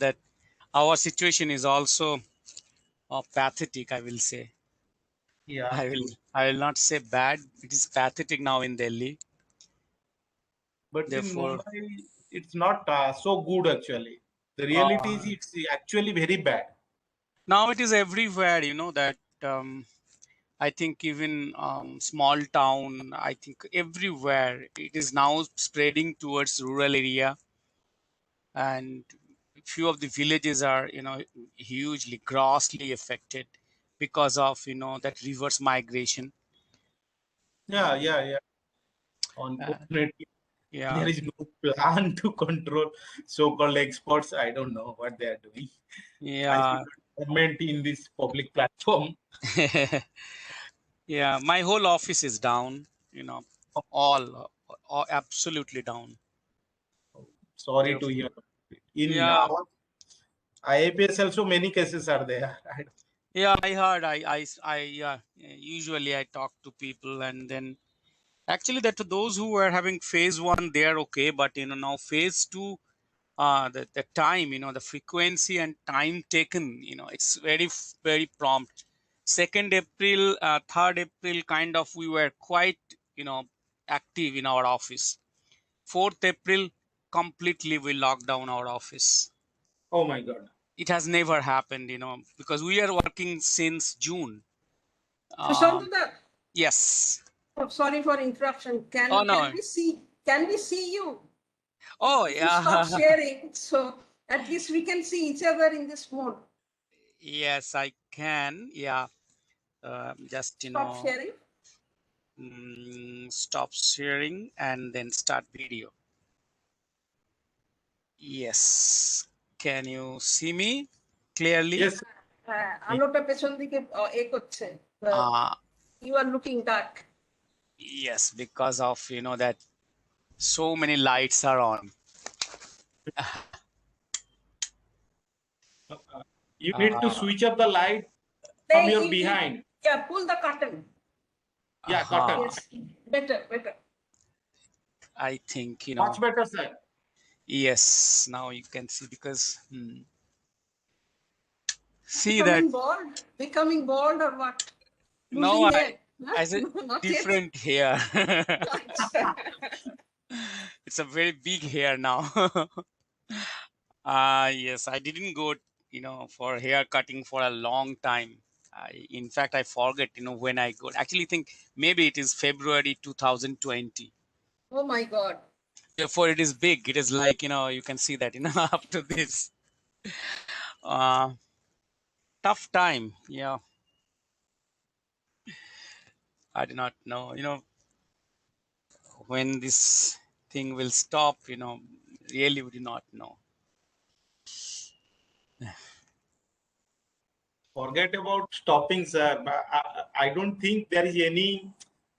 that our situation is also pathetic, I will say. Yeah, true. I will not say bad. It is pathetic now in Delhi. But in Therefore, Mumbai, it's not so good actually. The reality is uh, it's actually very bad. now it is everywhere. That I think even small town. I think everywhere it is now spreading towards rural area, and few of the villages are hugely, grossly affected because of that reverse migration. Yeah, yeah, yeah. Uh, Unfortunately, there yeah, is no plan to control so-called experts. I don't know what they are doing. I should yeah. not comment in this public platform. Yeah, my whole office is down, you know, all absolutely down. Sorry to hear. Therefore, In yeah, our IPAS also many cases are there. yeah, I heard. Yeah. Usually, I talk to people, and then actually, that to those who are having phase one, they are okay. But now phase two, the time, the frequency and time taken, it's very prompt. 2nd April, 3rd April, kind of, we were quite, active in our office. 4th April, completely we locked down our office. Oh my God. It has never happened, because we are working since June. Sushanta, Yes. sorry for interruption. Oh, Can no. we see you? Oh, If you stop yeah. sharing, so at least we can see each other in this mode. Yes, I can. Yeah. Just, Stop sharing. stop sharing and then start video. Yes. Can you see me clearly? Yes. আলোটা পেছন দিকে এ করছে. You are looking dark. Yes, because of, that so many lights are on. You need to switch up the light from your behind. Yeah, pull the curtain. Yeah, curtain. Yes, better. I think, Much better, sir. yes, now you can see because see that Becoming bald or what? no, Losing hair? as a Not different hair. yet. It's a very big hair now. Yes, I didn't go, for hair cutting for a long time. In fact, I forget, when I go. Actually, think maybe it is February 2020. Oh my God. Therefore, it is big. It is like, you can see that, up to this. Tough time. Yeah. I do not know, when this thing will stop, really we do not know. Forget about stopping, sir. I don't think there is any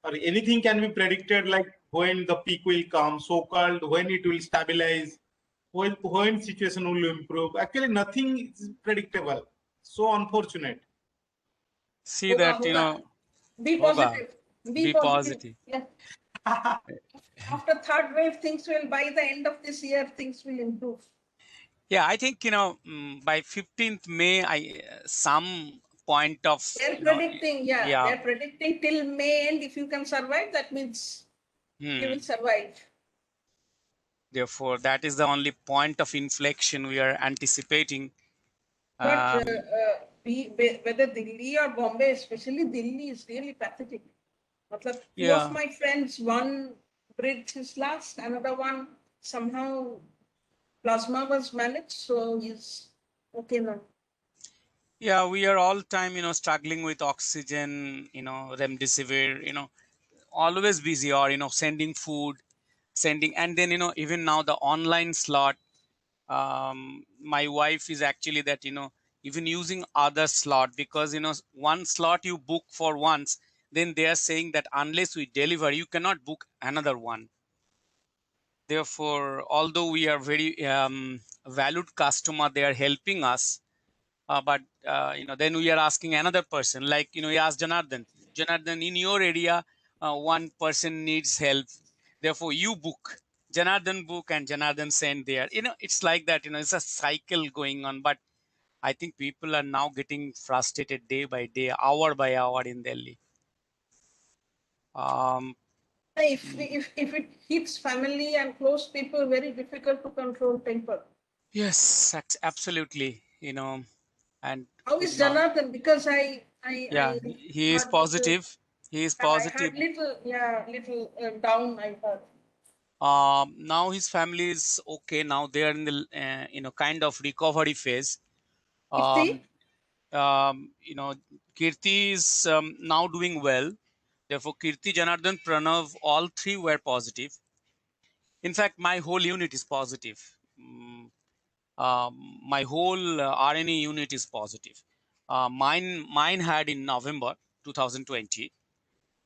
or anything can be predicted like when the peak will come, so-called when it will stabilize, when situation will improve. Actually, nothing is predictable. So unfortunate. See that, Be hoga, positive. be positive. Yeah. After third wave, things will, by the end of this year, things will improve. Yeah, I think, by 15th May, some point of, they're predicting, yeah. they're predicting till May end. If you can survive, that means you will survive. Therefore, that is the only point of inflection we are anticipating. But whether Delhi or Bombay, especially Delhi, is really pathetic. Two of my friends, one breathed his last, another one somehow plasma was managed, so he's okay now. Yeah, we are all time, struggling with oxygen, remdesivir, always busy, or, sending food, and then, even now the online slot. My wife is actually that, even using other slot, because, one slot you book for once, then they are saying that unless we deliver, you cannot book another one. Therefore, although we are very valued customer, they are helping us. But then we are asking another person, like, we ask Janardhan, in your area, one person needs help. Therefore, you book. Janardhan book and Janardhan sent there. It's like that. It's a cycle going on. But I think people are now getting frustrated day by day, hour by hour in Delhi. If it hits family and close people, very difficult to control temper. Yes, absolutely. And How is Janardhan? Because yeah, he is heard little, positive. He is I positive. heard little down. I heard. Now his family is okay. Now they are in the kind of recovery phase. Ifti? Um, Kirti is now doing well. Therefore, Kirti, Janardhan, Pranav, all three were positive. In fact, my whole unit is positive. My whole RNA unit is positive. Mine had in November 2020.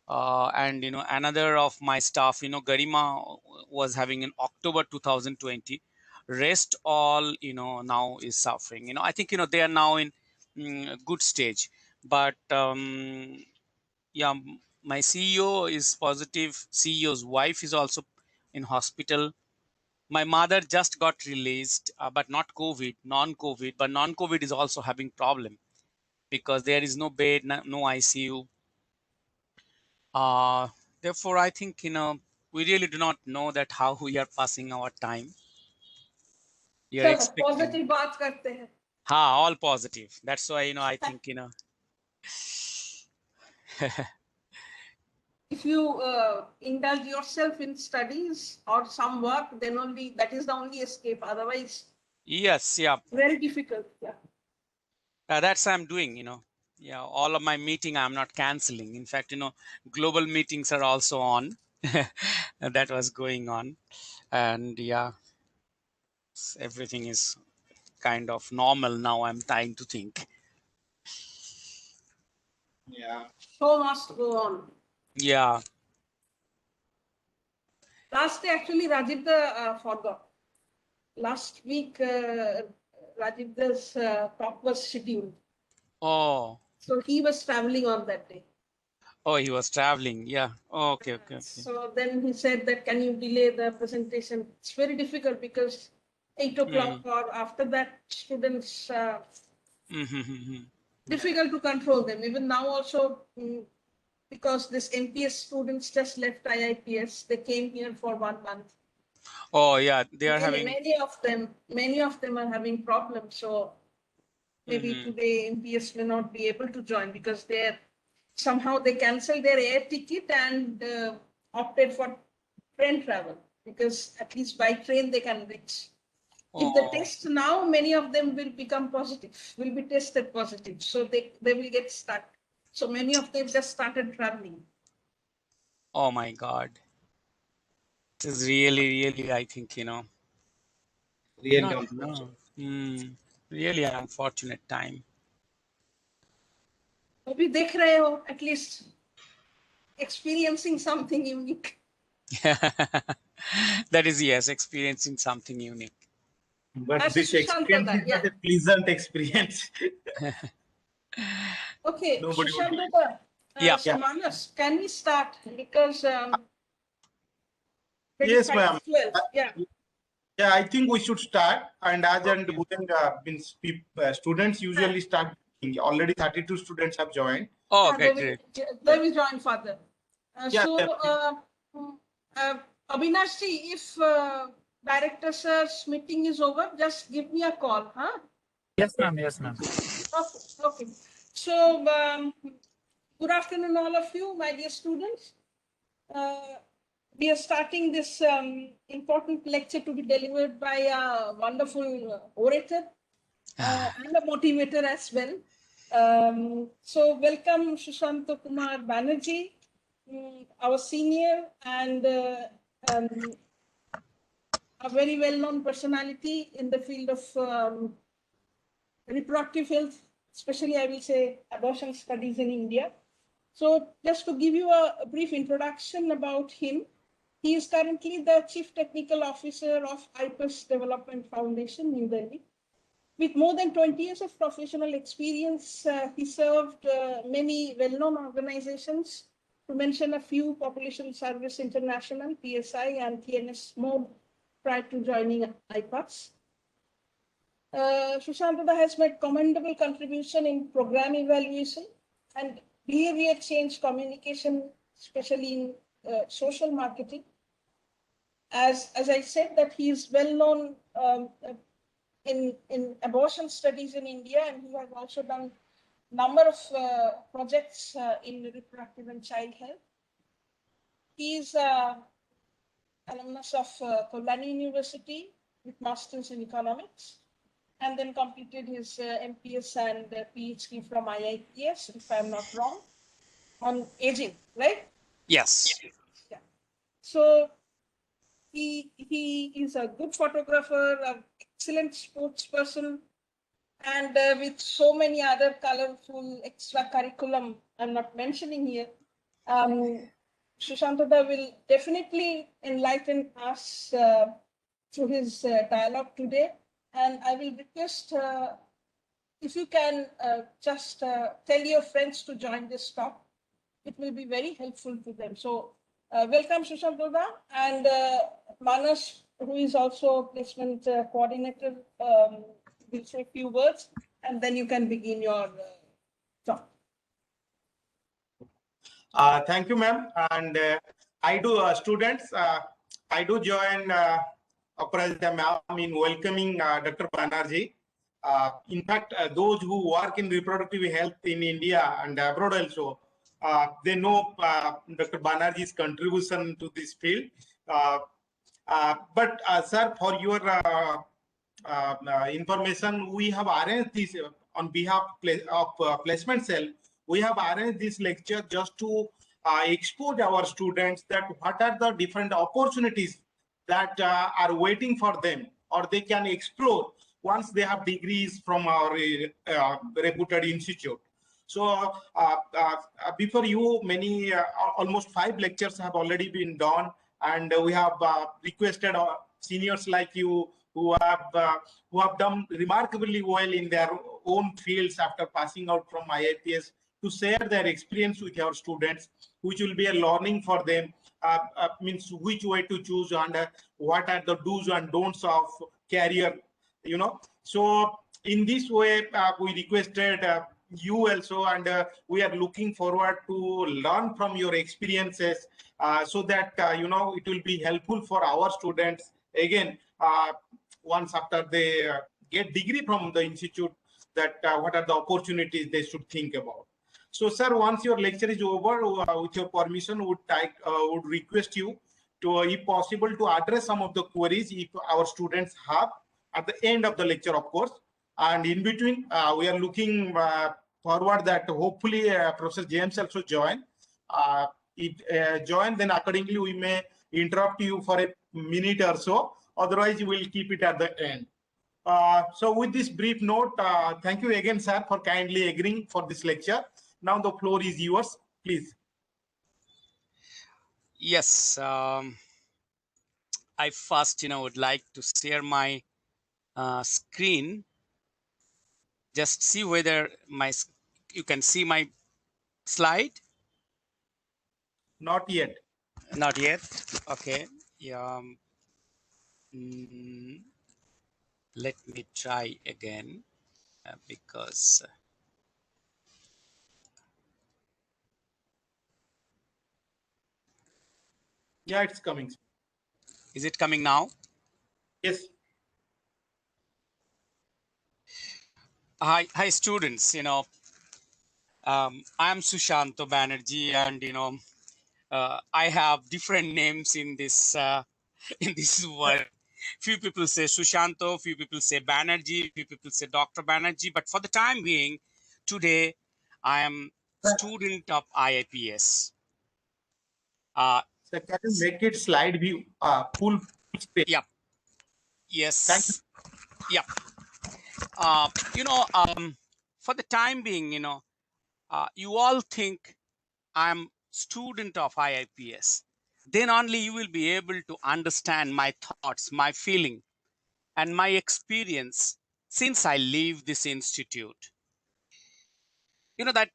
And another of my staff, Garima, was having in October 2020. Rest all now is suffering. I think they are now in good stage. But yeah, my CEO is positive. CEO's wife is also in hospital. My mother just got released, but not COVID, non-COVID. But non-COVID is also having problem because there is no bed, no ICU. Uh, Therefore, I think we really do not know that how we are passing our time. You're चलो expecting, positive बात करते हैं. all positive. That's why I think If you indulge yourself in studies or some work, then only that is the only escape. Otherwise, yes, yeah, very difficult. Yeah. that's I'm doing. Yeah, all of my meeting I'm not canceling. In fact, global meetings are also on. That was going on, and yeah, everything is kind of normal now. I'm trying to think. Yeah. Show must go on. Yeah. Last day, actually, Rajiv forgot. Last week, Rajiv's talk was scheduled. Oh. So he was traveling on that day. Oh, he was traveling. Yeah. Oh, okay. So then he said that, can you delay the presentation? It's very difficult because 8 o'clock or after that, students, difficult to control them. Even now also, because this MPS students just left IPS, they came here for 1 month. Oh, yeah. They are having. Many of them are having problems. So maybe today MPS may not be able to join because somehow they canceled their air ticket and opted for train travel, because at least by train they can reach. If the test now, many of them will become positive, will be tested positive. So they will get stuck. So many of them just started traveling. Oh my God. It is really, really, I think, Really not, unfortunate. no. Really an unfortunate time. अभी देख रहे हो, at least experiencing something unique. That is, yes, experiencing something unique. But this experience is not a pleasant experience. Okay, Nobody Sushanta, Yeah. Manas, can we start? Because yes, ma'am. Yeah. Yeah, I think we should start. And as and when students usually start, already 32 students have joined. Oh, great. They will join further. Yeah, Abhinashji, if director sir's meeting is over, just give me a call, huh? Yes, ma'am. Yes, ma'am. Okay. So, good afternoon, all of you, my dear students. We are starting this important lecture to be delivered by a wonderful orator and a motivator as well. So welcome Sushanta Kumar Banerjee, our senior and a very well-known personality in the field of reproductive health, especially I will say abortion studies in India. So just to give you a brief introduction about him, he is currently the Chief Technical Officer of IPAS Development Foundation, New Delhi. With more than 20 years of professional experience, he served many well-known organizations to mention a few: Population Service International, PSI, and TNS mode prior to joining IPAS. Sushanta has made commendable contribution in program evaluation and behavior change communication, especially in social marketing. As I said, that he is well known in abortion studies in India, and he has also done number of projects in reproductive and child health. He is alumnus of Kolkata University with masters in economics, and then completed his MPS and PhD from IPAS, if I'm not wrong, on aging, right? Yes. Yeah. So he is a good photographer, an excellent sports person, and with so many other colorful extra curriculum I'm not mentioning here. Sushanta will definitely enlighten us through his dialogue today. And I will request if you can just tell your friends to join this talk. It will be very helpful to them. So welcome, Sushanta, and Manas, who is also placement coordinator, will say a few words, and then you can begin your talk. Thank you, ma'am. And I do, students, I do join Aparajita ma'am in welcoming Dr. Banerjee. In fact, those who work in reproductive health in India and abroad also, they know Dr. Banerjee's contribution to this field. But sir, for your information, we have arranged this on behalf of placement cell. We have arranged this lecture just to expose our students that what are the different opportunities that are waiting for them, or they can explore once they have degrees from our reputed institute. So before you, many almost 5 lectures have already been done, and we have requested seniors like you who have done remarkably well in their own fields after passing out from IPS to share their experience with our students, which will be a learning for them. Means which way to choose and what are the do's and don'ts of career, you know. So in this way, we requested you also, and we are looking forward to learn from your experiences so that you know, it will be helpful for our students again once after they get degree from the institute, that what are the opportunities they should think about. So sir, once your lecture is over, with your permission, would request you to, if possible, to address some of the queries if our students have at the end of the lecture, of course. And in between, we are looking forward that hopefully Professor James also join. If join, then accordingly we may interrupt you for a minute or so. Otherwise, we will keep it at the end. So with this brief note, thank you again, sir, for kindly agreeing for this lecture. Now the floor is yours, please. Yes. I first, would like to share my screen. Just see whether you can see my slide. Not yet. Not yet. Okay. Yeah. Let me try again because. Yeah, it's coming. Is it coming now? Yes. Hi, students. I am Sushanta Banerjee, and I have different names in this in this word. Few people say Sushanto, few people say Banerjee, few people say Dr. Banerjee. But for the time being, today I am student of IPS. So can you make it slide view full screen? Yep. Thank you. Yes. Yep. For the time being, you all think I'm student of IPS. Then only you will be able to understand my thoughts, my feeling, and my experience since I leave this institute. That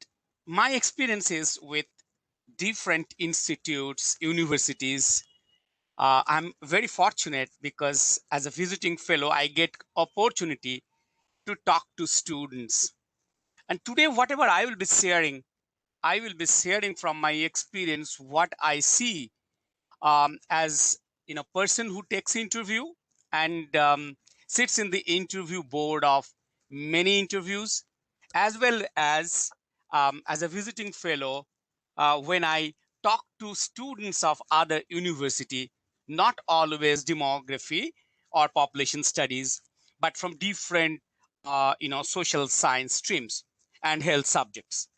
my experience is with different institutes, universities. I'm very fortunate because as a visiting fellow, I get opportunity to talk to students. And today, whatever I will be sharing from my experience, what I see as person who takes interview and sits in the interview board of many interviews, as well as a visiting fellow when I talk to students of other university, not always demography or population studies, but from different social science streams and health subjects.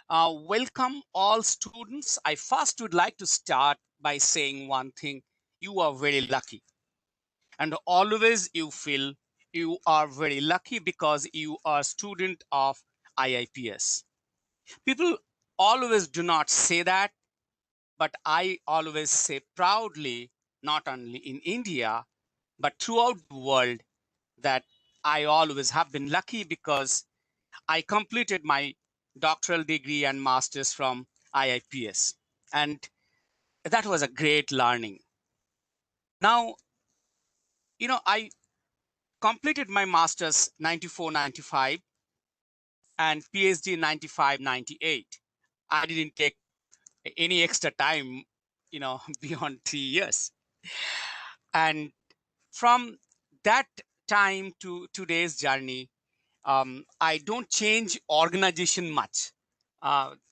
Welcome all students. I first would like to start by saying one thing. You are very lucky. And always you feel you are very lucky because you are a student of IIPS. People always do not say that, but I always say proudly, not only in India, but throughout the world, that I always have been lucky because I completed my doctoral degree and master's from IIPS. And that was a great learning. Now, I completed my master's 94, 95 and PhD 95, 98. I didn't take any extra time, beyond 3 years. And from that time to today's journey, I don't change organization much.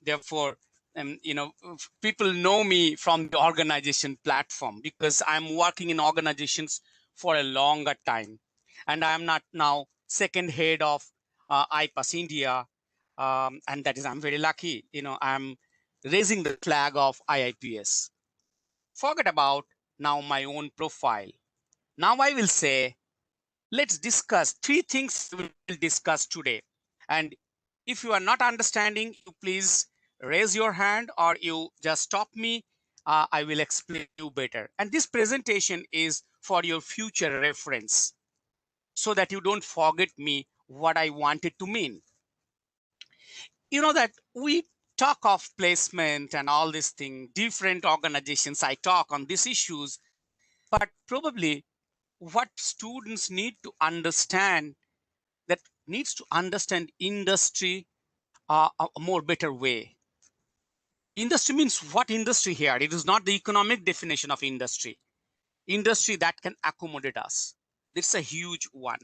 Therefore, people know me from the organization platform because I'm working in organizations for a longer time, and I'm not now second head of IPAS India, and that is I'm very lucky. I'm raising the flag of IIPS. Forget about now my own profile. Now I will say let's discuss three things we will discuss today. And if you are not understanding, you please raise your hand or you just stop me. I will explain you better. And this presentation is for your future reference so that you don't forget me what I wanted to mean. You know that we talk of placement and all this thing, different organizations, I talk on these issues, but probably what students need to understand that needs to understand industry a more better way. Industry means what industry here? It is not the economic definition of industry. Industry that can accommodate us. It's a huge one.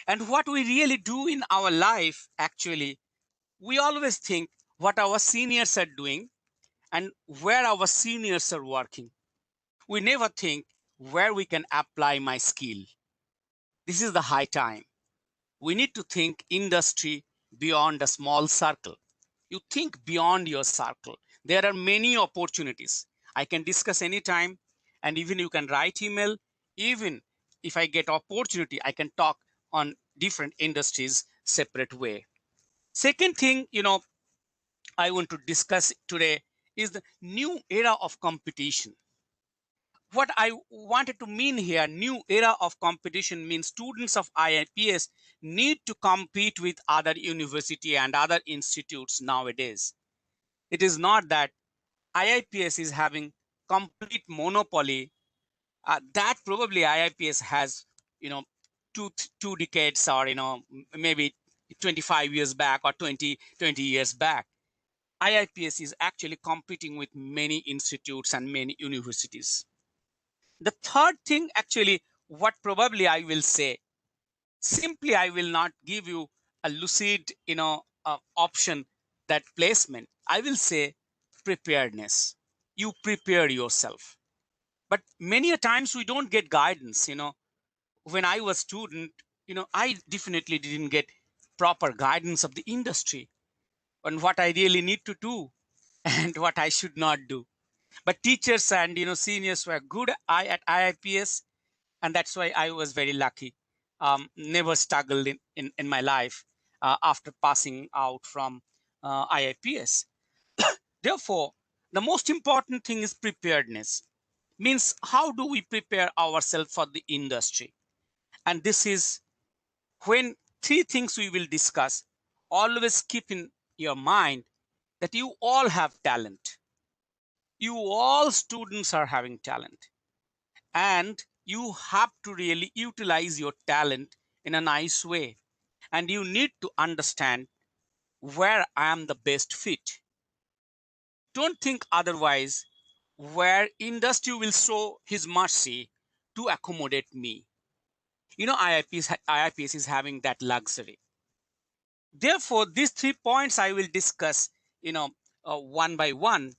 And what we really do in our life, actually, we always think what our seniors are doing and where our seniors are working. We never think where we can apply my skill. This is the high time. We need to think industry beyond a small circle. You think beyond your circle. There are many opportunities. I can discuss anytime, and even you can write email. Even if I get opportunity, I can talk on different industries separate way. Second thing, I want to discuss today is the new era of competition. What I wanted to mean here, new era of competition means students of IIPS need to compete with other university and other institutes nowadays. It is not that IIPS is having complete monopoly. That probably IIPS has, two decades or, maybe 25 years back or 20 years back. IIPS is actually competing with many institutes and many universities. The third thing, actually, what probably I will say, simply I will not give you a lucid, option that placement. I will say preparedness. You prepare yourself. But many a times we don't get guidance. When I was student, I definitely didn't get proper guidance of the industry on what I really need to do and what I should not do. But teachers and seniors were good at IIPS, and that's why I was very lucky. Never struggled in my life after passing out from IIPS. Therefore, the most important thing is preparedness. Means how do we prepare ourselves for the industry? And this is when three things we will discuss. Always keep in your mind that you all have talent. You all students are having talent, and you have to really utilize your talent in a nice way. And you need to understand where I am the best fit. Don't think otherwise, where industry will show his mercy to accommodate me. IIPS is having that luxury. Therefore, these 3 points I will discuss, one by one.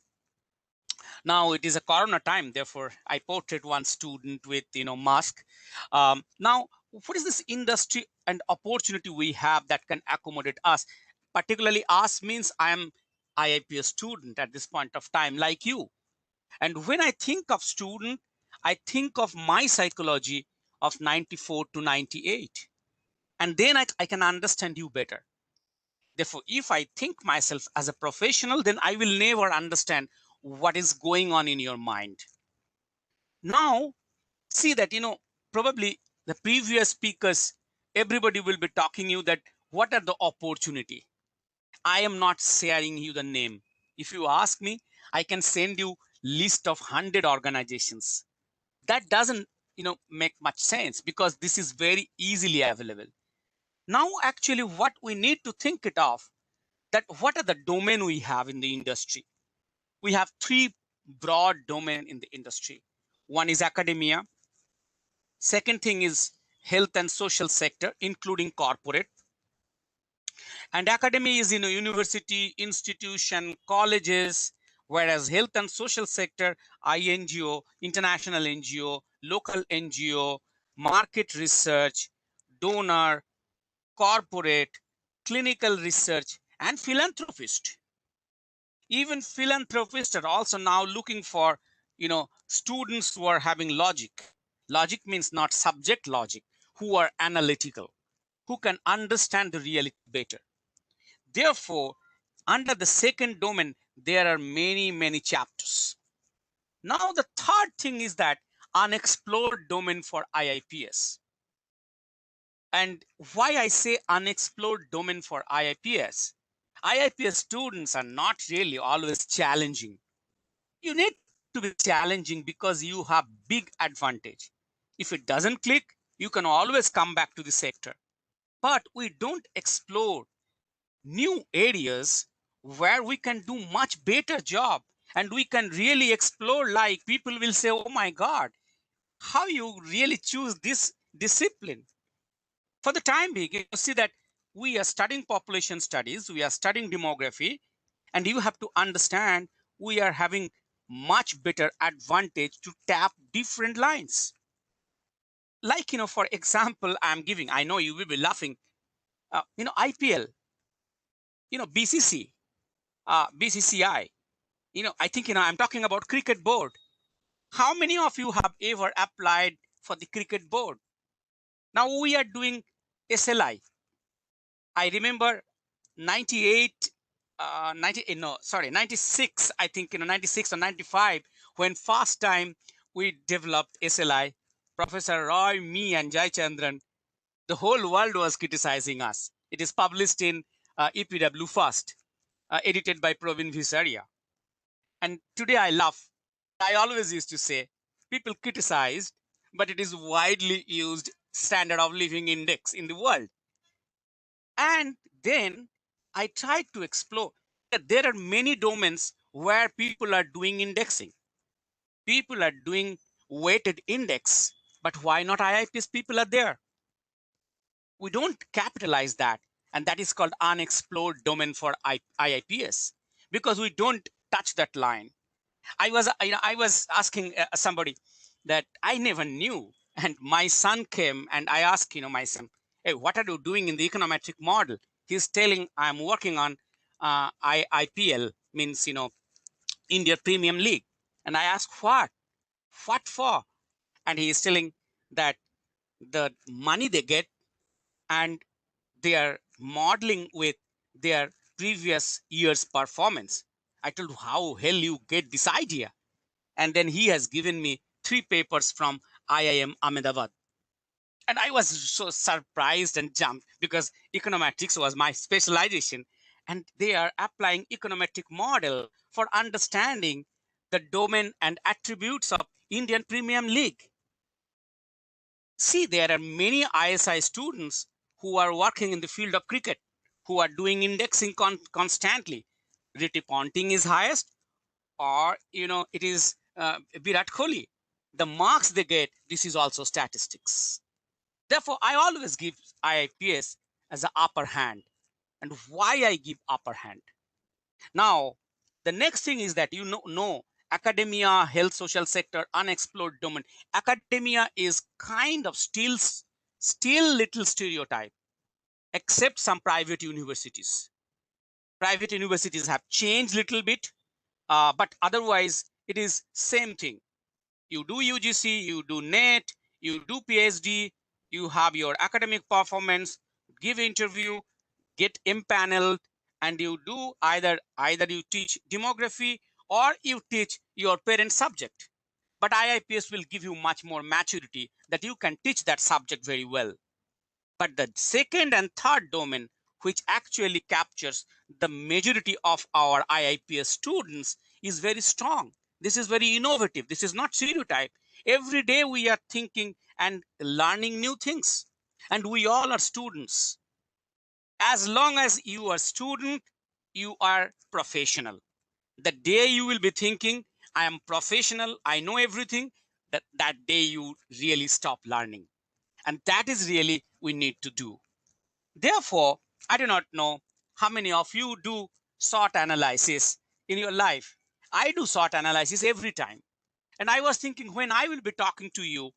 Now it is a corona time, therefore I portrayed one student with mask. Now, what is this industry and opportunity we have that can accommodate us? Particularly us means I am IIPS student at this point of time, like you. And when I think of student, I think of my psychology of 94 to 98. And then I can understand you better. Therefore, if I think myself as a professional, then I will never understand what is going on in your mind. Now, see that, probably the previous speakers, everybody will be talking you that what are the opportunity. I am not sharing you the name. If you ask me, I can send you list of 100 organizations. That doesn't, make much sense because this is very easily available. Now, actually, what we need to think it of, that what are the domain we have in the industry. We have three broad domain in the industry. One is academia. Second thing is health and social sector, including corporate. And academy is university, institution, colleges, whereas health and social sector, INGO, international NGO, local NGO, market research, donor, corporate, clinical research, and philanthropist. Even philanthropists are also now looking for students who are having logic means not subject logic, who are analytical, who can understand the reality better. Therefore, under the second domain there are many chapters. Now the third thing is that unexplored domain for IIPS. And why I say unexplored domain for IIPS, IIPS students are not really always challenging. You need to be challenging because you have big advantage. If it doesn't click, you can always come back to the sector. But we don't explore new areas where we can do much better job, and we can really explore, like people will say, oh my God, how you really choose this discipline. For the time being, you see that we are studying population studies, we are studying demography, and you have to understand we are having much better advantage to tap different lines. Like, for example, I'm giving, I know you will be laughing, IPL, BCC, BCCI, I think, I'm talking about cricket board. How many of you have ever applied for the cricket board? Now we are doing SLI. I remember 98, 96, I think, 96 or 95, when first time we developed SLI, Professor Roy, me, and Jai Chandran, the whole world was criticizing us. It is published in EPW First, edited by Provin Visaria. And today I laugh. I always used to say, people criticized, but it is widely used standard of living index in the world. And then I tried to explore that there are many domains where people are doing indexing. People are doing weighted index, but why not IIPS people are there? We don't capitalize that. And that is called unexplored domain for IIPS, because we don't touch that line. I was asking somebody that I never knew, and my son came and I asked, my son, hey, what are you doing in the econometric model? He's telling I'm working on IPL, means, India Premium League. And I asked, what for? And he is telling that the money they get, and they are modeling with their previous year's performance. I told, how hell you get this idea? And then he has given me 3 papers from IIM Ahmedabad. And I was so surprised and jumped because econometrics was my specialization. and they are applying econometric model for understanding the domain and attributes of Indian Premium League. See, there are many ISI students who are working in the field of cricket, who are doing indexing constantly. Riti Ponting is highest, or it is Virat Kohli. The marks they get, this is also statistics. Therefore, I always give IIPS as an upper hand. And why I give upper hand? Now, the next thing is that know academia, health, social sector, unexplored domain. Academia is kind of still little stereotype, except some private universities. Private universities have changed little bit, but otherwise it is same thing. You do UGC, you do NET, you do PhD, you have your academic performance, give interview, get impaneled, and you do either you teach demography or you teach your parent subject. But IIPS will give you much more maturity that you can teach that subject very well. But the second and third domain, which actually captures the majority of our IIPS students, is very strong. This is very innovative. This is not stereotype. Every day we are thinking and learning new things. And we all are students. As long as you are student, you are professional. The day you will be thinking, I am professional, I know everything, that day you really stop learning. And that is really we need to do. Therefore, I do not know how many of you do SWOT analysis in your life. I do SWOT analysis every time. And I was thinking, when I will be talking to you,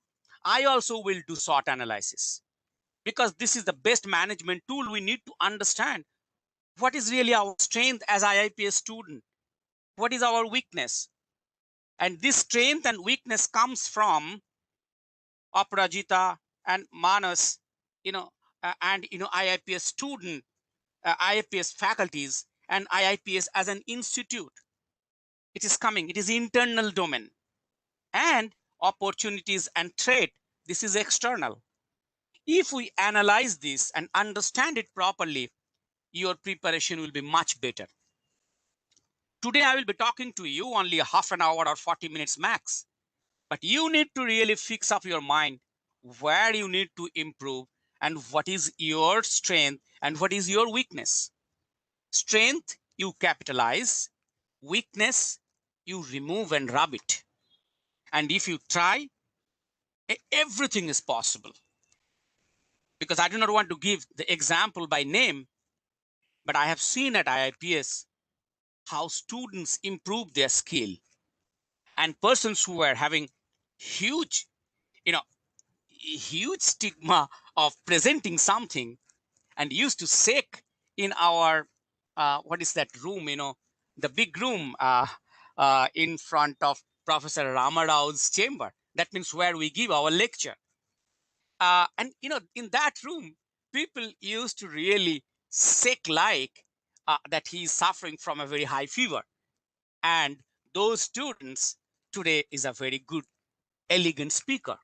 I also will do SWOT analysis, because this is the best management tool. We need to understand what is really our strength as IIPS student, what is our weakness. And this strength and weakness comes from Aparajita and Manas, and IIPS student, IIPS faculties, and IIPS as an institute. It is coming, it is internal domain. And opportunities and threat, this is external. If we analyze this and understand it properly, your preparation will be much better. Today, I will be talking to you only a half an hour or 40 minutes max. But you need to really fix up your mind where you need to improve and what is your strength and what is your weakness. Strength, you capitalize. Weakness, you remove and rub it. And if you try, everything is possible. Because I do not want to give the example by name, but I have seen at IIPS how students improve their skill, and persons who are having huge, you know, huge stigma of presenting something and used to sake in our what is that room, the big room in front of Professor Ramarao's chamber. That means where we give our lecture. And in that room, people used to really sick like that he is suffering from a very high fever. And those students today is a very good, elegant speaker.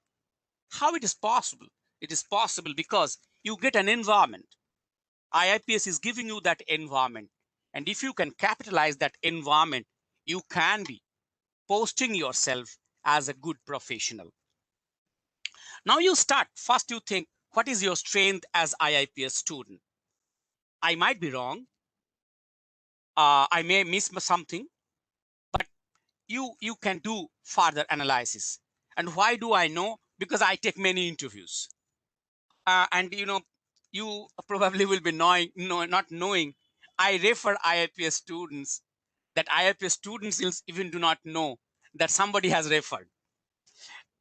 How it is possible? It is possible because you get an environment. IIPS is giving you that environment. And if you can capitalize that environment, you can be posting yourself as a good professional. Now you start. First you think, what is your strength as IIPS student? I might be wrong. I may miss something, but you can do further analysis. And why do I know? Because I take many interviews. And you probably will be not knowing. I refer IIPS students that IIPS students even do not know that somebody has referred.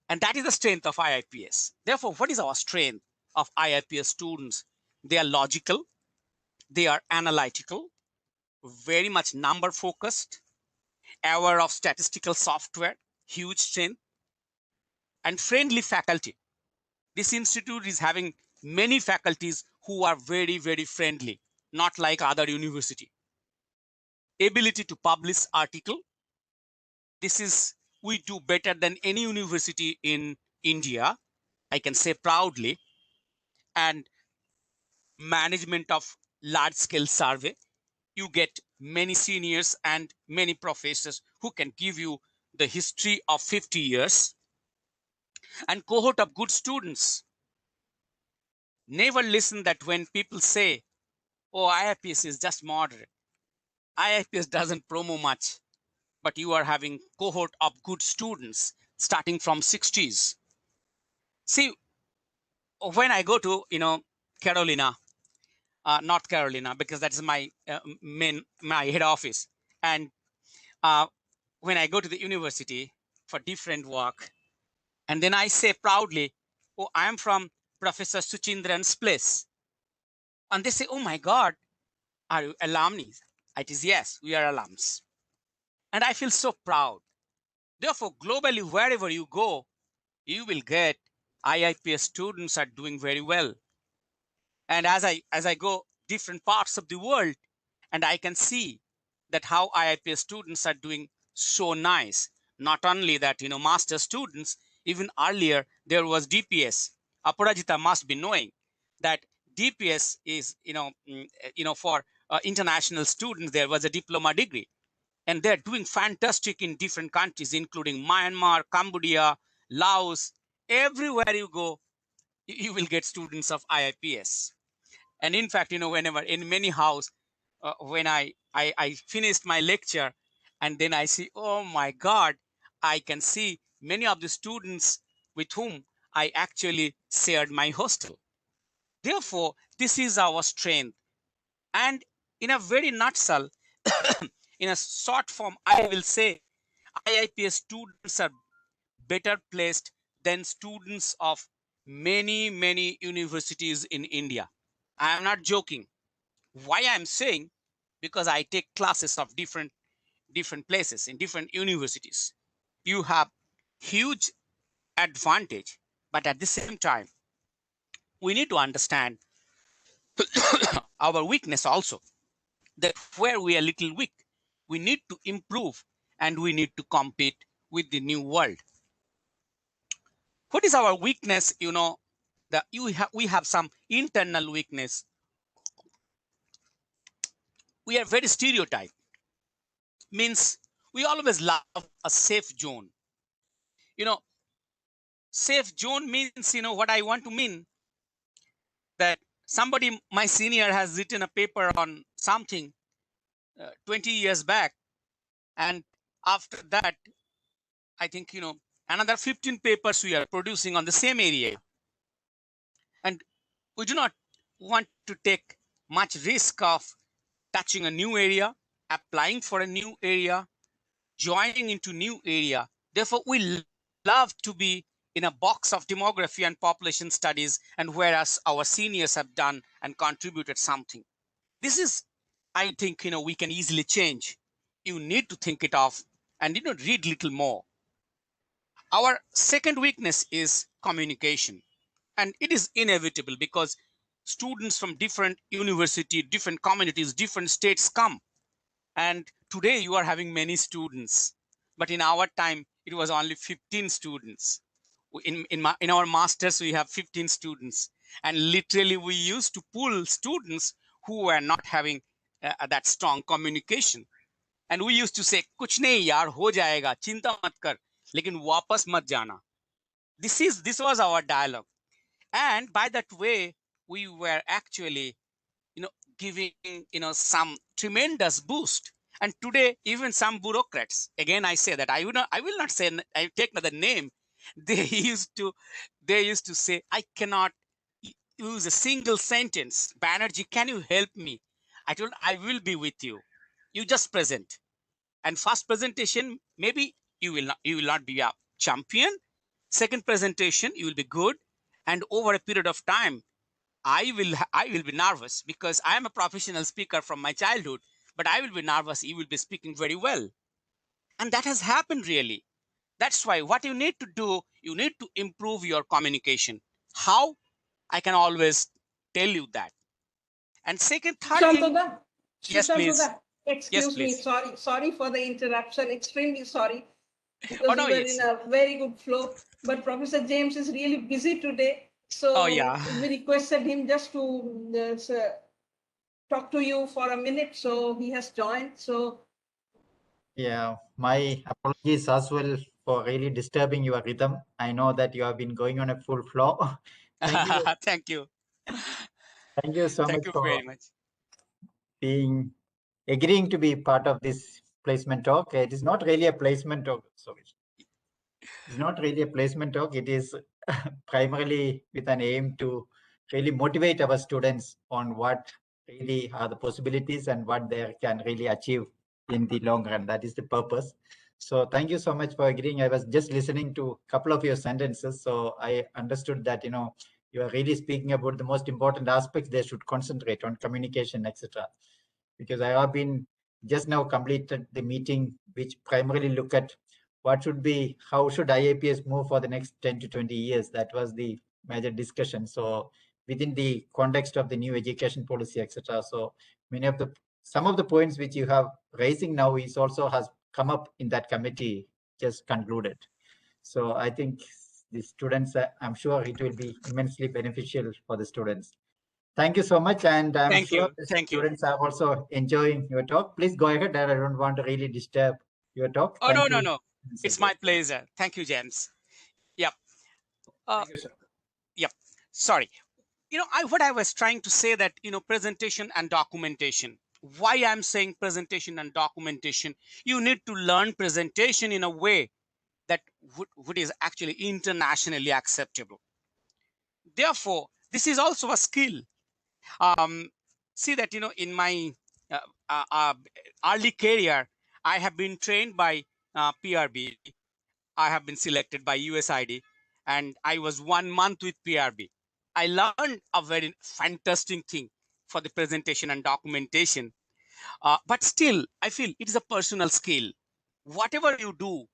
And that is the strength of IIPS. Therefore, what is our strength of IIPS students? They are logical, they are analytical, very much number focused, aware of statistical software, huge strength, and friendly faculty. This institute is having many faculties who are very, very friendly, not like other university. Ability to publish article. This is, we do better than any university in India, I can say proudly. And management of large scale survey. you get many seniors and many professors who can give you the history of 50 years, and cohort of good students. Never listen that when people say, oh, IIPS is just moderate. IIPS doesn't promo much, but you are having cohort of good students starting from 60s. See, when I go to, Carolina, North Carolina, because that's my my head office. And when I go to the university for different work, and then I say proudly, oh, I am from Professor Suchindran's place. And they say, oh my God, are you alumni? It is yes, we are alums. And I feel so proud. Therefore, globally, wherever you go, you will get IIPS students are doing very well. And as I go different parts of the world, and I can see that how IIPS students are doing so nice. Not only that, master students, even earlier there was DPS. Aparajita must be knowing that DPS is, for international students, there was a diploma degree, and they're doing fantastic in different countries, including Myanmar, Cambodia, Laos. Everywhere you go, you will get students of IIPS. And in fact, whenever in many house, when I finished my lecture, and then I see, oh my God, I can see many of the students with whom I actually shared my hostel. Therefore, this is our strength. And in a very nutshell, in a short form, I will say IIPS students are better placed than students of many, many universities in India. I am not joking. Why I'm saying? Because I take classes of different places in different universities. You have huge advantage, but at the same time, we need to understand our weakness also. That where we are little weak, we need to improve and we need to compete with the new world. What is our weakness? That we have some internal weakness. We are very stereotyped. Means we always love a safe zone. you know Safe zone means, what I want to mean, that somebody, my senior, has written a paper on something 20 years back, and after that, I think, another 15 papers we are producing on the same area, and we do not want to take much risk of touching a new area, applying for a new area, joining into new area. Therefore, we love to be in a box of demography and population studies, and whereas our seniors have done and contributed something. This is, I think, we can easily change. You need to think it off and, read little more. Our second weakness is communication. And it is inevitable because students from different university, different communities, different states come. And today you are having many students, but in our time it was only 15 students. In our masters we have 15 students, and literally we used to pull students who were not having that strong communication, and we used to say, kuch nahi yaar, ho jayega, chinta mat kar, lekin wapas mat jana. This was our dialogue, and by that way we were actually, you know giving, some tremendous boost. And today even some bureaucrats, again I say that I will not say, I take another name, they used to say, I cannot use a single sentence. Banerjee, can you help me? I told, I will be with you. You just present. And first presentation, maybe you will not be a champion. Second presentation, you will be good. And over a period of time, I will be nervous because I am a professional speaker from my childhood, but I will be nervous. You will be speaking very well. And that has happened really. That's why what you need to do, you need to improve your communication. How? I can always tell you that. And second, third thing, Sushantada, yes, please. Sushantada, Yes, excuse me, please. sorry for the interruption, extremely sorry, Oh, because we no, were in yes. a very good flow. But Professor James is really busy today, Oh, so yeah. we requested him just to talk to you for a minute. So he has joined. So yeah, my apologies as well for really disturbing your rhythm. I know that you have been going on a full flow. Thank you. Thank you. Thank you so much Thank you for very much. agreeing to be part of this placement talk. It is not really a placement talk. Sorry. It's not really a placement talk. It is primarily with an aim to really motivate our students on what really are the possibilities and what they can really achieve in the long run. That is the purpose. So thank you so much for agreeing. I was just listening to a couple of your sentences. So I understood that, you are really speaking about the most important aspects they should concentrate on, communication, etc. Because I have been just now completed the meeting, which primarily look at how should IAPS move for the next 10 to 20 years. That was the major discussion. So within the context of the new education policy, etc. So some of the points which you have raising now is also has come up in that committee just concluded. So I think the students, I'm sure it will be immensely beneficial for the students. Thank you so much, and I'm Thank sure you. the Thank you. students are also enjoying your talk. Please go ahead, and I don't want to really disturb your talk. Oh, no, Thank no, you. no. It's my pleasure. Thank you, James. Yep. Thank you, sir. Yep. Sorry. What I was trying to say that, presentation and documentation. Why I'm saying presentation and documentation, you need to learn presentation in a way that what is actually internationally acceptable. Therefore, this is also a skill. Um, See that, in my uh, uh, uh, early career, I have been trained by PRB. I have been selected by USID, and I was 1 month with PRB. I learned a very fantastic thing for the presentation and documentation. But still, I feel it is a personal skill. Whatever you do,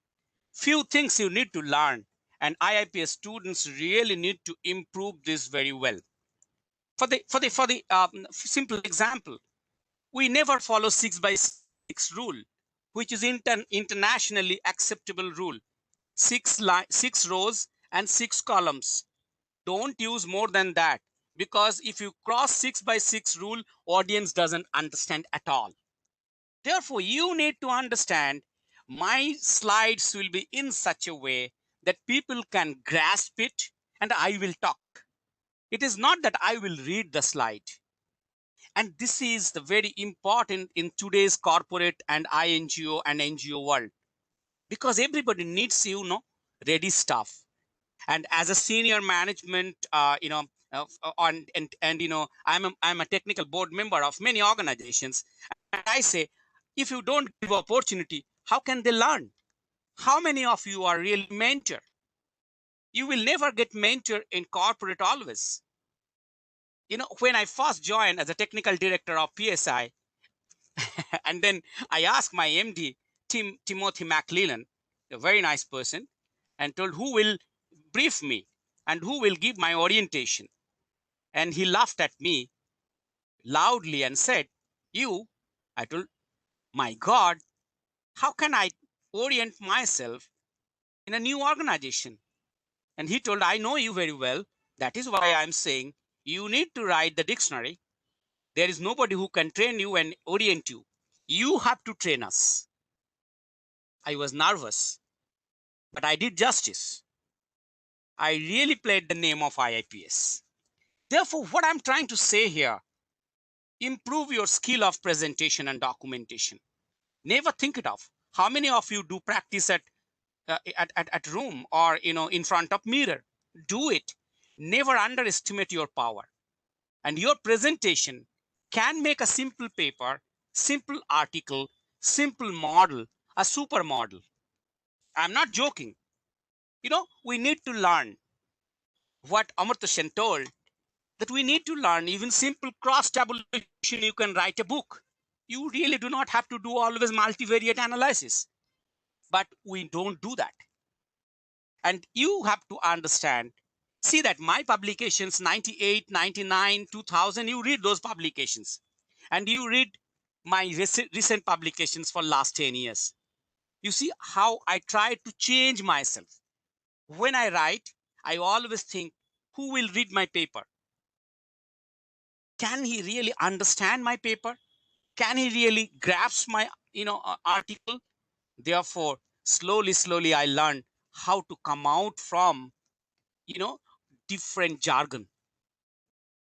few things you need to learn, and IIPS students really need to improve this very well. For the simple example, we never follow 6 by 6 rule, which is internationally acceptable rule. 6 rows and 6 columns. Don't use more than that, because if you cross 6 by 6 rule, audience doesn't understand at all. Therefore, you need to understand my slides will be in such a way that people can grasp it and I will talk. It is not that I will read the slide. And this is the very important in today's corporate and INGO and NGO world, because everybody needs, ready stuff. And as a senior management, I'm a technical board member of many organizations, and I say, if you don't give opportunity, how can they learn? How many of you are really mentor? You will never get mentor in corporate always. When I first joined as a technical director of PSI, and then I asked my MD, Timothy McLellan, a very nice person, and told who will brief me and who will give my orientation. And he laughed at me loudly and said, You? I told, my God, how can I orient myself in a new organization? And he told, I know you very well. That is why I'm saying you need to write the dictionary. There is nobody who can train you and orient you. You have to train us. I was nervous, but I did justice. I really played the name of IIPS. Therefore, what I'm trying to say here, improve your skill of presentation and documentation. Never think it of. How many of you do practice at room or in front of mirror? Do it. Never underestimate your power. And your presentation can make a simple paper, simple article, simple model, a super model. I'm not joking. We need to learn what Amartya Sen told, that we need to learn even simple cross tabulation. You can write a book. You really do not have to do always multivariate analysis, but we don't do that. And you have to understand, see that my publications 98, 99, 2000, you read those publications, and you read my recent publications for last 10 years. You see how I try to change myself. When I write, I always think, who will read my paper? can he really understand my paper? Can he really grasp my article? Therefore, slowly I learned how to come out from different jargon.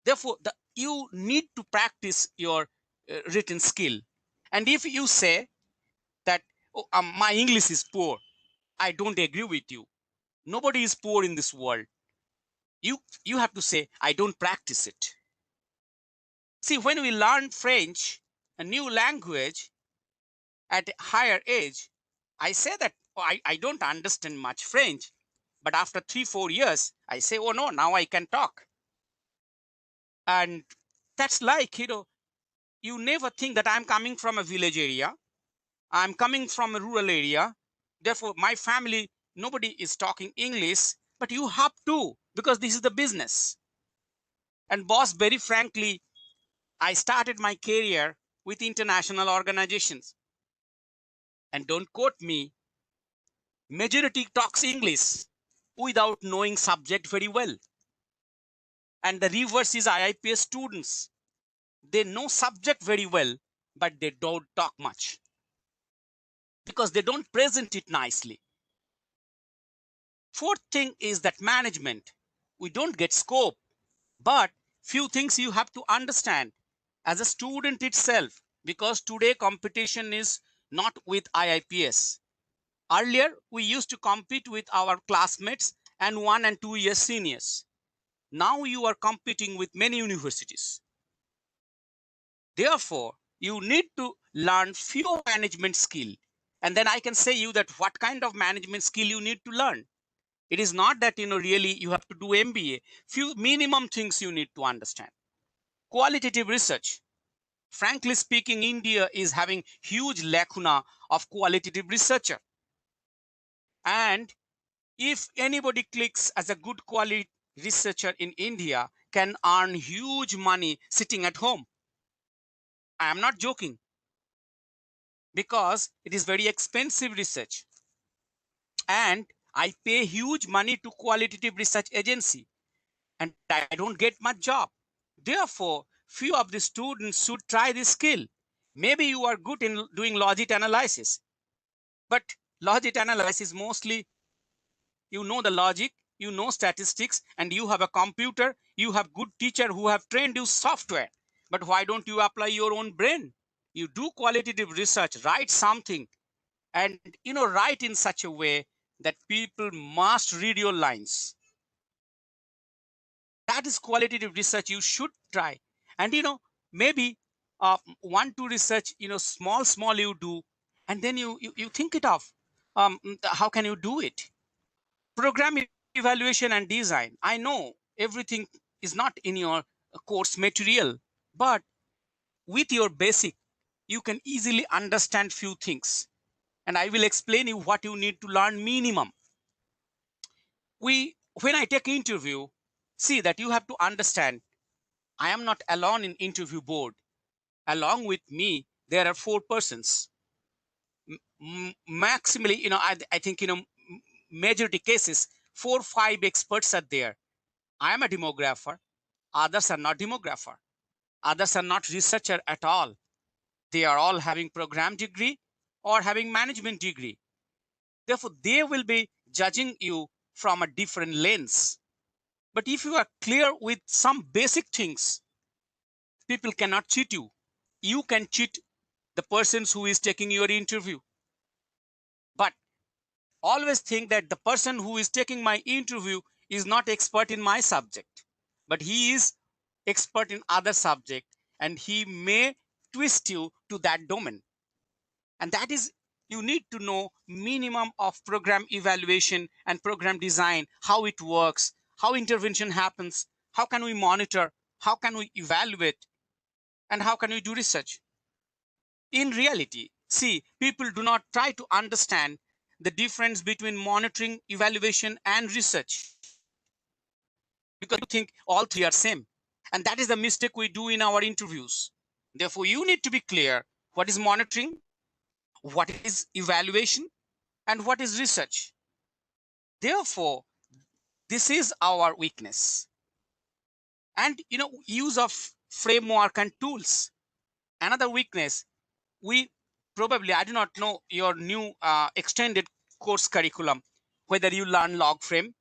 Therefore, you need to practice your written skill. And if you say that, oh, my English is poor, I don't agree with you. Nobody is poor in this world. You have to say, I don't practice it. See, when we learn French, a new language, at a higher age, I say that, oh, I don't understand much French. But after 3-4 years, I say, oh no, now I can talk. And that's like, you never think that I'm coming from a village area. I'm coming from a rural area. Therefore, my family, nobody is talking English, but you have to, because this is the business. And boss, very frankly, I started my career with international organizations. And don't quote me, majority talks English without knowing subject very well. And the reverse is IPAS students. They know subject very well, but they don't talk much because they don't present it nicely. Fourth thing is that management. We don't get scope, but few things you have to understand as a student itself, because today competition is not with IPS. Earlier, we used to compete with our classmates and 1 and 2 years seniors. Now you are competing with many universities. Therefore, you need to learn few management skill. And then I can say you that what kind of management skill you need to learn. It is not that, really you have to do MBA. Few minimum things you need to understand. Qualitative research. Frankly speaking, India is having huge lacuna of qualitative researcher. And if anybody clicks as a good quality researcher in India, can earn huge money sitting at home. I am not joking, because it is very expensive research. And I pay huge money to qualitative research agency, and I don't get much job. Therefore, few of the students should try this skill. Maybe you are good in doing logic analysis, but logic analysis mostly, you know the logic, you know statistics, and you have a computer, you have good teacher who have trained you software. But why don't you apply your own brain? You do qualitative research, write something, and write in such a way that people must read your lines. That is qualitative research you should try. And maybe 1-2 research, small you do, and then you think it of how can you do it. Program evaluation and design. I know everything is not in your course material, but with your basic, you can easily understand few things. And I will explain you what you need to learn minimum. When I take interview, see that you have to understand, I am not alone in interview board. Along with me, there are 4 persons. Maximally, I think, majority cases, 4-5 experts are there. I am a demographer. Others are not demographer. Others are not researcher at all. They are all having program degree or having management degree. Therefore, they will be judging you from a different lens. But if you are clear with some basic things, people cannot cheat you. You can cheat the persons who is taking your interview. But always think that the person who is taking my interview is not expert in my subject, but he is expert in other subject, and he may twist you to that domain. And that is, you need to know minimum of program evaluation and program design, how it works, how intervention happens, how can we monitor, how can we evaluate, and how can we do research. In reality, see, people do not try to understand the difference between monitoring, evaluation, and research, because you think all 3 are same. And that is the mistake we do in our interviews. Therefore, you need to be clear what is monitoring, what is evaluation, and what is research. Therefore, this is our weakness. And use of framework and tools. Another weakness, we probably, I do not know your new extended course curriculum, whether you learn log frame,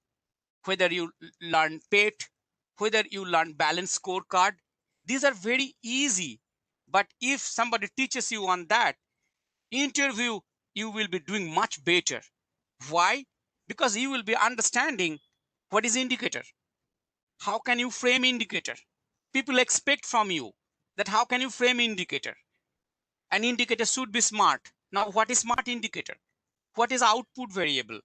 whether you learn PATE, whether you learn balance scorecard. These are very easy. But if somebody teaches you on that, interview, you will be doing much better. Why? Because you will be understanding what is indicator. How can you frame indicator? People expect from you that how can you frame indicator? An indicator should be smart. Now, what is smart indicator? What is output variable?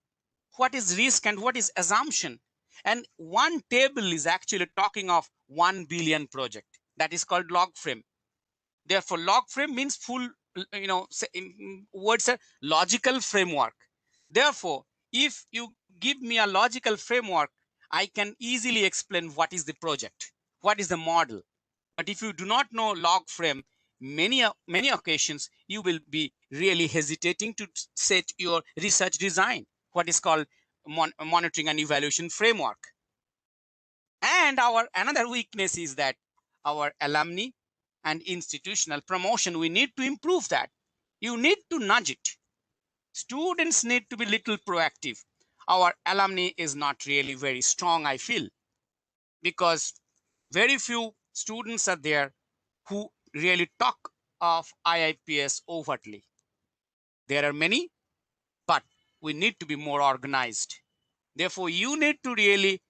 What is risk and what is assumption? And one table is actually talking of 1 billion project. That is called log frame. Therefore, log frame means full, words are logical framework. Therefore, if you give me a logical framework, I can easily explain what is the project, what is the model. But if you do not know log frame, many occasions you will be really hesitating to set your research design, what is called monitoring and evaluation framework. And our another weakness is that our alumni and institutional promotion, we need to improve that. You need to nudge it. Students need to be little proactive. Our alumni is not really very strong, I feel, because very few students are there who really talk of IIPS overtly. There are many, but we need to be more organized. Therefore, you need to really,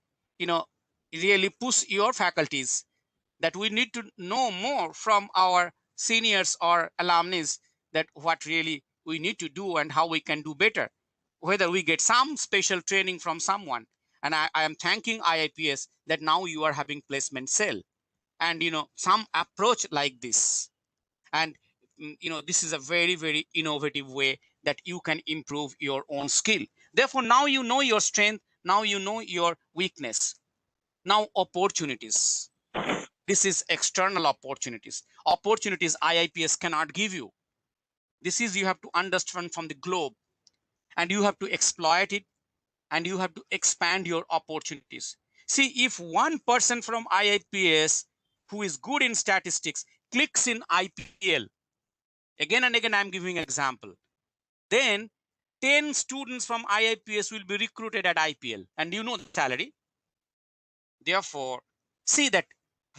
really push your faculties that we need to know more from our seniors or alumni, that what really we need to do and how we can do better, whether we get some special training from someone. And I am thanking IIPS that now you are having placement cell and some approach like this. And this is a very, very innovative way that you can improve your own skill. Therefore, now you know your strength, now you know your weakness. Now opportunities. This is external opportunities. Opportunities IIPS cannot give you. This is, you have to understand from the globe, and you have to exploit it, and you have to expand your opportunities. See, if one person from IIPS who is good in statistics clicks in IPL, again and again I'm giving an example, then 10 students from IIPS will be recruited at IPL, and you know the salary. Therefore, see that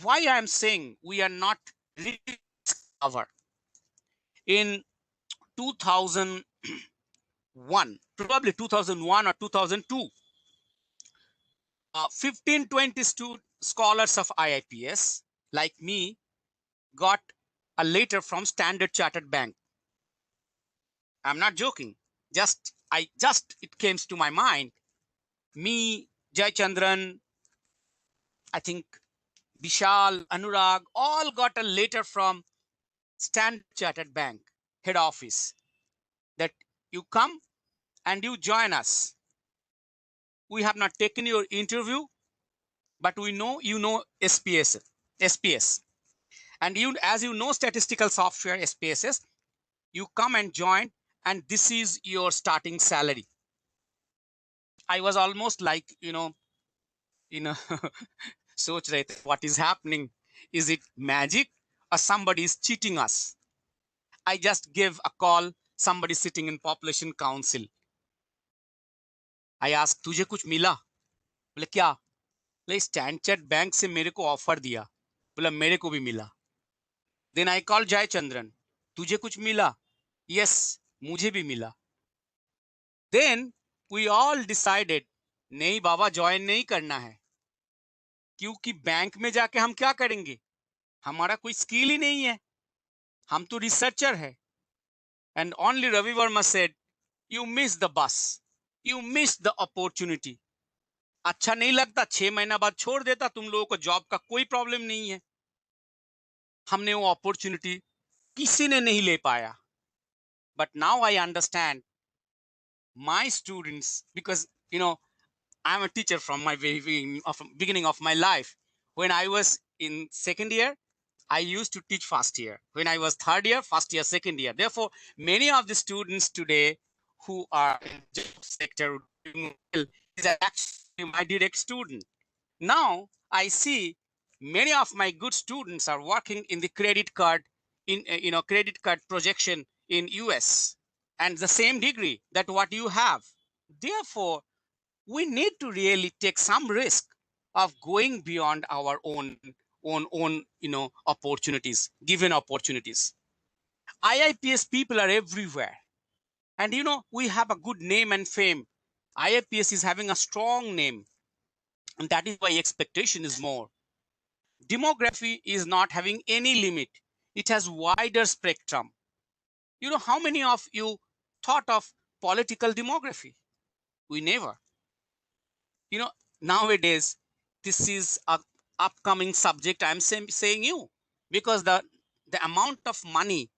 why I am saying we are not really covered. In 2001, probably 2001 or 2002, 15-20 scholars of IIPS like me got a letter from Standard Chartered Bank. I'm not joking. It came to my mind. Me, Jai Chandran, I think Vishal, Anurag, all got a letter from Standard Chartered Bank head office that you come and you join us. We have not taken your interview, but we know you know SPS. And you, as you know statistical software, SPSS, you come and join, and this is your starting salary. I was almost like, soch rahe the, what is happening? Is it magic or somebody is cheating us? I just gave a call, somebody sitting in population council. I asked, तुझे कुछ मिला? बोले क्या? बोले standard bank से मेरे को offer दिया. बोला मेरे को भी मिला. Then I called Jai Chandran. तुझे कुछ मिला? Yes, मुझे भी मिला. Then we all decided, नहीं बाबा ज्वाइन नहीं करना है, क्योंकि बैंक में जाके हम क्या करेंगे? हमारा कोई स्किल ही नहीं है, हम तो रिसर्चर है. And only Ravi Verma said, you missed the bus, you missed the opportunity. अच्छा नहीं लगता 6 महीना बाद छोड़ देता, तुम लोगों को जॉब का कोई प्रॉब्लम नहीं है. हमने वो अपॉर्चुनिटी किसी ने नहीं ले पाया. But now I understand my students, because I'm a teacher from my beginning of my life. When I was in second year, I used to teach first year. When I was third year, first year, second year. Therefore, many of the students today who are in the job sector is actually my direct student. Now I see Many of my good students are working in the credit card credit card projection in US, and the same degree that what you have. Therefore, we need to really take some risk of going beyond our own opportunities, given opportunities. IIPS people are everywhere, and we have a good name and fame. IIPS is having a strong name, and that is why expectation is more. Demography is not having any limit. It has wider spectrum. How many of you thought of political demography? We never. you know Nowadays, this is a upcoming subject I'm saying you, because the amount of money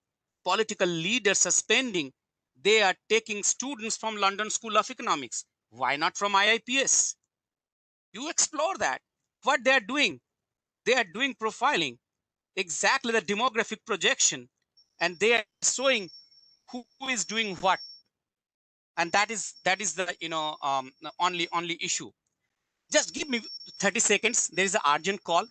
political leaders are spending, they are taking students from London School of Economics. Why not from IIPS? You explore that. What they are doing profiling, exactly the demographic projection, and they are showing who is doing what. And that is the only issue. Just give me 30 seconds. There is an urgent call.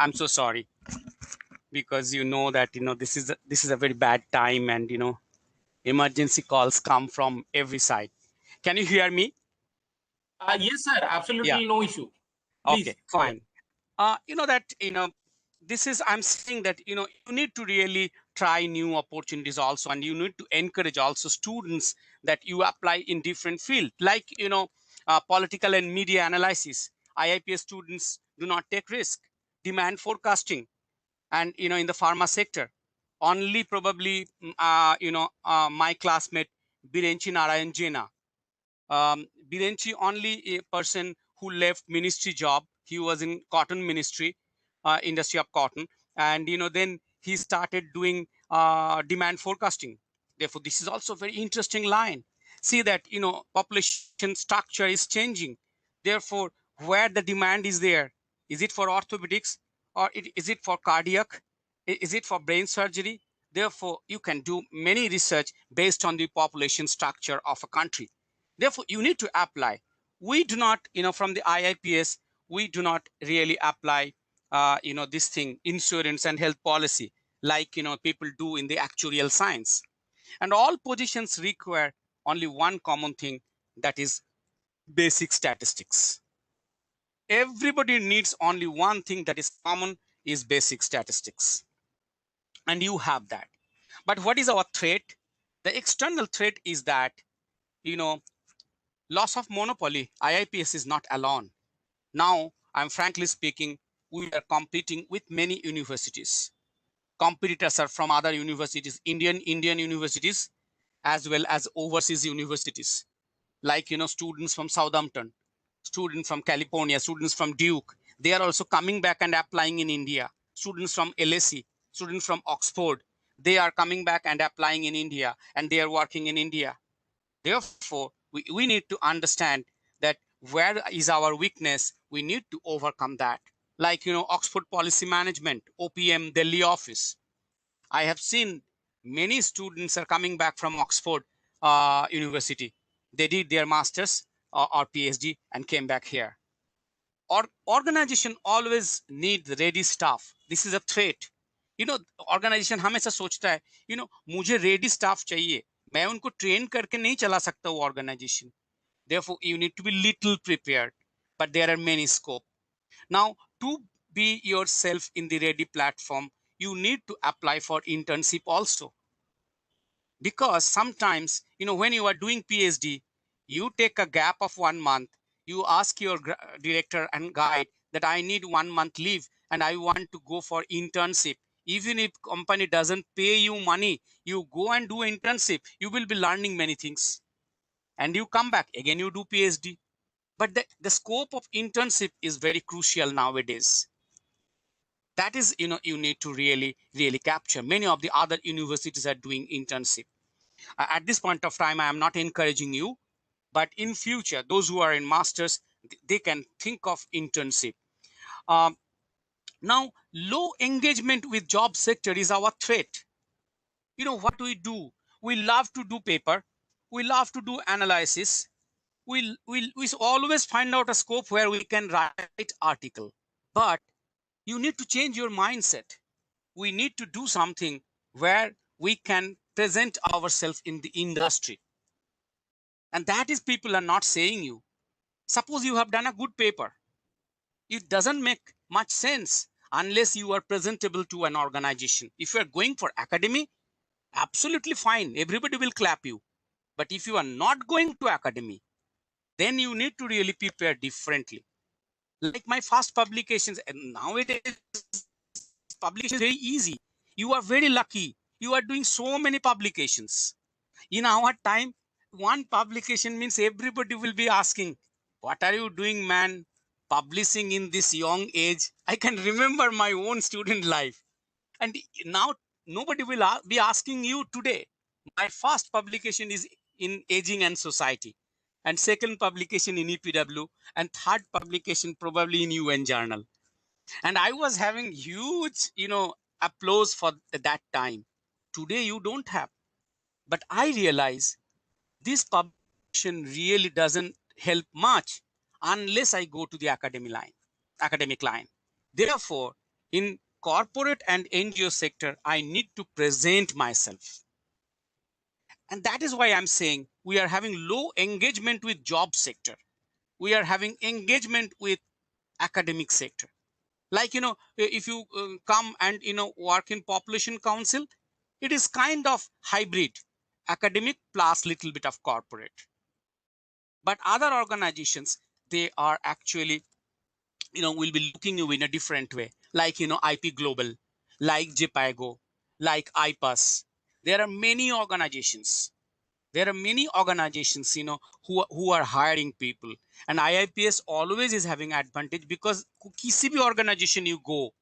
I'm so sorry, because you know that this is a very bad time, and emergency calls come from every side. Can you hear me? Yes, sir. Yeah. Absolutely no issue. Okay, Please. Yeah. fine. This is, I'm saying that you need to really try new opportunities also, and you need to encourage also students that you apply in different field, like political and media analysis. IIPS students do not take risk. Demand forecasting, and in the pharma sector, only probably my classmate Birenchi Narayan Jena, Birenchi, only a person who left ministry job. He was in cotton ministry, industry of cotton, and then he started doing demand forecasting. Therefore, this is also a very interesting line. See that population structure is changing. Therefore, where the demand is there, is it for orthopedics, or is it for cardiac? Is it for brain surgery? Therefore, you can do many research based on the population structure of a country. Therefore, you need to apply. We do not, from the IIPS, we do not really apply, this thing, insurance and health policy, like, people do in the actuarial science. And all positions require only one common thing, that is basic statistics. Everybody needs only one thing that is common, is basic statistics. And you have that. But what is our threat? The external threat is that, you know, loss of monopoly. IIPS is not alone. Now, I'm frankly speaking, we are competing with many universities. Competitors are from other universities, Indian universities, as well as overseas universities, like students from Southampton, students from California, students from Duke. They are also coming back and applying in India. Students from LSE, students from Oxford, they are coming back and applying in India, and they are working in India. Therefore, we need to understand that where is our weakness. We need to overcome that. Like Oxford Policy Management, OPM Delhi office. I have seen many students are coming back from Oxford University. They did their masters or PhD and came back here. Organization always need ready staff. This is a threat. Organization हमेशा सोचता है मुझे ready staff चाहिए, मैं उनको train करके नहीं चला सकता वो organization. Therefore, you need to be little prepared, but there are many scope. Now, to be yourself in the ready platform, you need to apply for internship also. Because sometimes, when you are doing PhD, you take a gap of 1 month, you ask your director and guide that I need 1 month leave and I want to go for internship. Even if company doesn't pay you money, you go and do internship, you will be learning many things. And you come back, again you do PhD. But the scope of internship is very crucial nowadays. That is, you need to really capture. Many of the other universities are doing internship. At this point of time, I am not encouraging you, but in future, those who are in masters, they can think of internship. Now, low engagement with job sector is our threat. What do? We love to do paper. We love to do analysis. We always find out a scope where we can write article. But you need to change your mindset. We need to do something where we can present ourselves in the industry. And that is, people are not saying you. Suppose you have done a good paper. It doesn't make much sense unless you are presentable to an organization. If you are going for academy, absolutely fine. Everybody will clap you. But if you are not going to academy, then you need to really prepare differently. Like my first publications, and nowadays publication is very easy. You are very lucky. You are doing so many publications. In our time, one publication means everybody will be asking, what are you doing, man? Publishing in this young age. I can remember my own student life. And now nobody will be asking you today. My first publication is in Aging and Society, and second publication in EPW, and third publication probably in UN Journal. And I was having huge, applause for that time. Today you don't have. But I realize this publication really doesn't help much unless I go to the academic line. Therefore, In corporate and NGO sector, I need to present myself. And that is why I'm saying we are having low engagement with job sector. We are having engagement with academic sector. Like, if you come and, work in population council, it is kind of hybrid, academic plus little bit of corporate. But other organizations, they are actually, will be looking you in a different way, like, IP Global, like JPAGO, like IPAS. There are many organizations. There are many organizations, who are hiring people, and IIPS always is having advantage because किसी भी organization you go,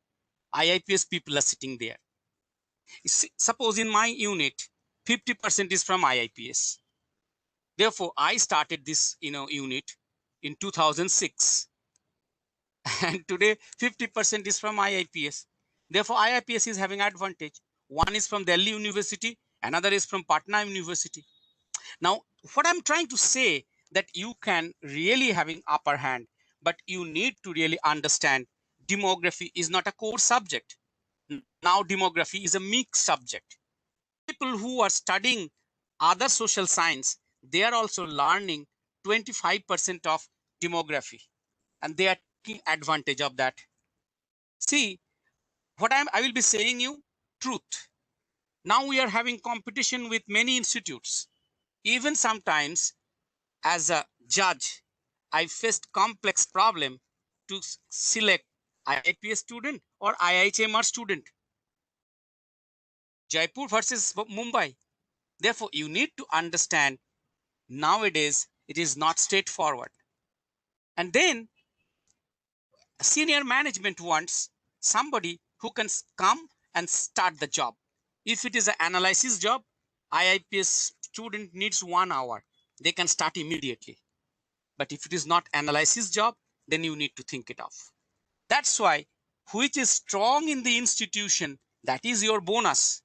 IIPS people are sitting there. Suppose in my unit, 50% is from IIPS. Therefore, I started this, unit in 2006, and today 50% is from IIPS. Therefore, IIPS is having advantage. One is from Delhi University, another is from Patna University. Now, what I'm trying to say that you can really having upper hand, but you need to really understand demography is not a core subject. Now, demography is a mixed subject. People who are studying other social science, they are also learning 25% of demography, and they are taking advantage of that. See, what I will be saying you truth. Now we are having competition with many institutes. Even sometimes as a judge, I faced complex problem to select IIPS student or IHMR student. Jaipur versus Mumbai. Therefore, you need to understand nowadays it is not straightforward. And then senior management wants somebody who can come and start the job. If it is an analysis job, IIPS student needs 1 hour. They can start immediately. But if it is not analysis job, then you need to think it off. That's why which is strong in the institution, that is your bonus.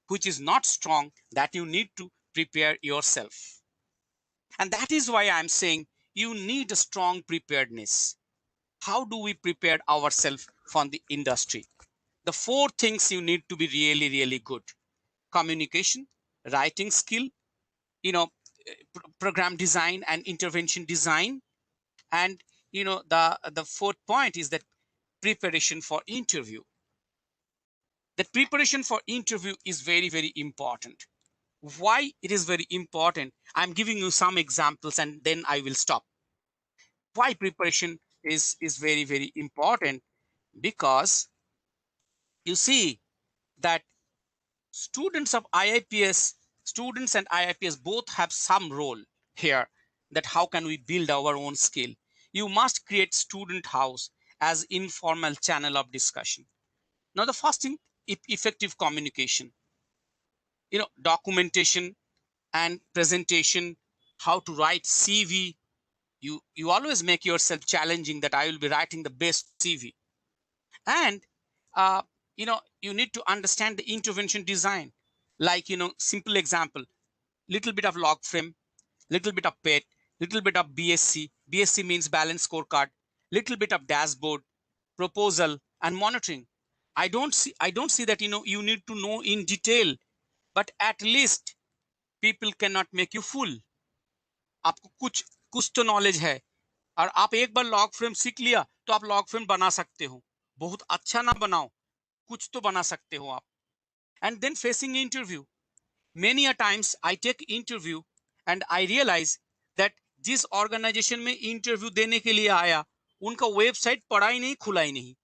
Which is not strong, that you need to prepare yourself. And that is why I'm saying you need a strong preparedness. How do we prepare ourselves for the industry? The 4 things you need to be really, really good. Communication, writing skill, program design and intervention design. And, the 4th point is that preparation for interview. The preparation for interview is very, very important. Why it is very important? I'm giving you some examples and then I will stop. Why preparation is very, very important? Because you see that students of IIPS, students and IIPS both have some role here, that how can we build our own skill. You must create student house as informal channel of discussion. Now the first thing, effective communication, documentation and presentation, how to write CV. You always make yourself challenging that I will be writing the best CV. And you need to understand the intervention design, like, simple example, little bit of log frame, little bit of PET, little bit of BSc means balance scorecard, little bit of dashboard, proposal and monitoring. I don't see that you need to know in detail, but at least people cannot make you fool. आपको कुछ कुछ तो knowledge है, और आप एक बार log frame सीख लिया तो आप लॉग फ्रेम बना सकते हो, बहुत अच्छा ना बनाओ, कुछ तो बना सकते हो आप. And then facing interview, many a times I take interview and I realize that जिस ऑर्गेनाइजेशन में इंटरव्यू देने के लिए आया उनका वेबसाइट पढ़ा ही नहीं, खुला ही नहीं.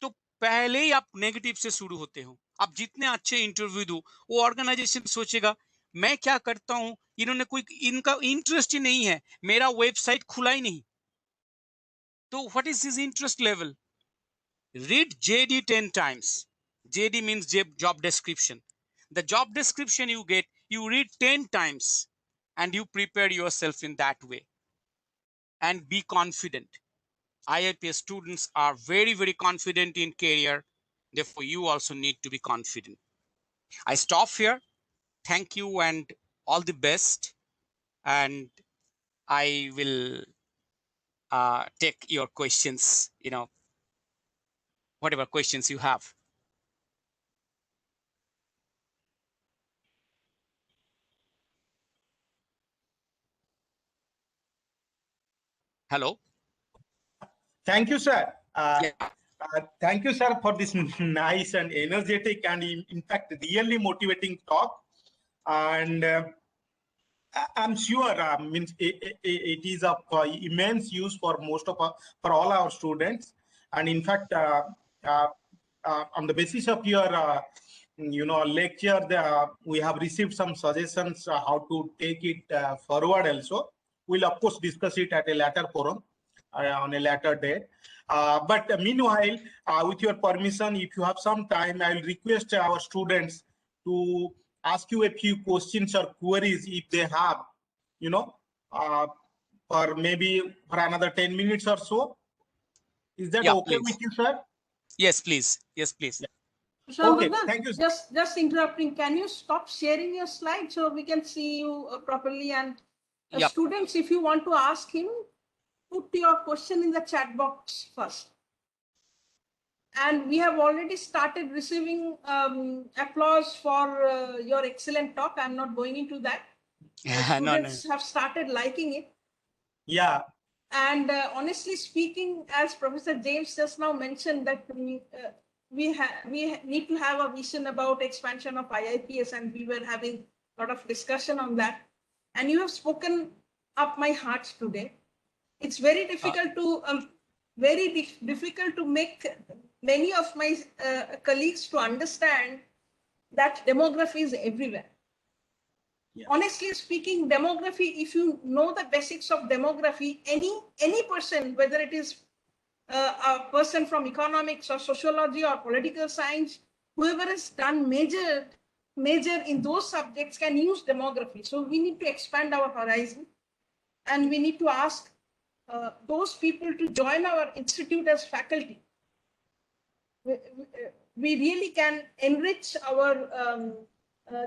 तो पहले ही आप नेगेटिव से शुरू होते हो. आप जितने अच्छे इंटरव्यू दो, वो ऑर्गेनाइजेशन सोचेगा मैं क्या करता हूं, इन्होंने कोई इनका इंटरेस्ट ही नहीं है, मेरा वेबसाइट खुला ही नहीं. तो what is his interest level? Read JD 10 times. JD means job description. The job description you get, you read 10 times and you prepare yourself in that way and be confident. IIPS students are very, very confident in career. Therefore, you also need to be confident. I stop here. Thank you and all the best. And I will take your questions, whatever questions you have. Hello. Thank you, sir. Yeah. Thank you, sir, for this nice and energetic and, in fact, really motivating talk. And I'm sure means it is of immense use for most of for all our students. And in fact, on the basis of your lecture, we have received some suggestions how to take it forward. Also, we'll of course discuss it at a later forum on a later date. But meanwhile, with your permission, if you have some time, I'll request our students to ask you a few questions or queries if they have, for maybe for another 10 minutes or so. Is that okay please. with you, sir? Yes, please. Yes, please. Yeah. Sushanta, Okay, thank you. Just interrupting. Can you stop sharing your slide so we can see you properly? And students, if you want to ask him, put your question in the chat box first. And we have already started receiving applause for your excellent talk. I'm not going into that. Students have started liking it. Yeah. And honestly speaking, as Professor James just now mentioned, that we need to have a vision about expansion of IIPS, and we were having a lot of discussion on that. And you have spoken up my heart today. It's very difficult to make many of my colleagues to understand that demography is everywhere. Yeah. Honestly speaking, demography, if you know the basics of demography, any person, whether it is a person from economics or sociology or political science, whoever has done major in those subjects can use demography. So we need to expand our horizon, and we need to ask those people to join our institute as faculty. We really can enrich our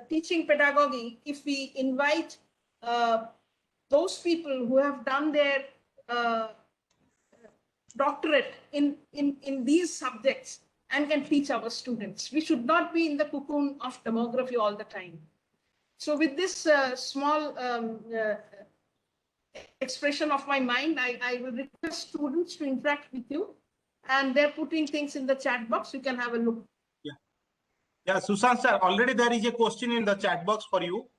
teaching pedagogy if we invite those people who have done their doctorate in these subjects and can teach our students. We should not be in the cocoon of demography all the time. So with this small expression of my mind, I will request students to interact with you, and they're putting things in the chat box. You can have a look. Yeah, Sushant sir, already there is a question in the chat box for you.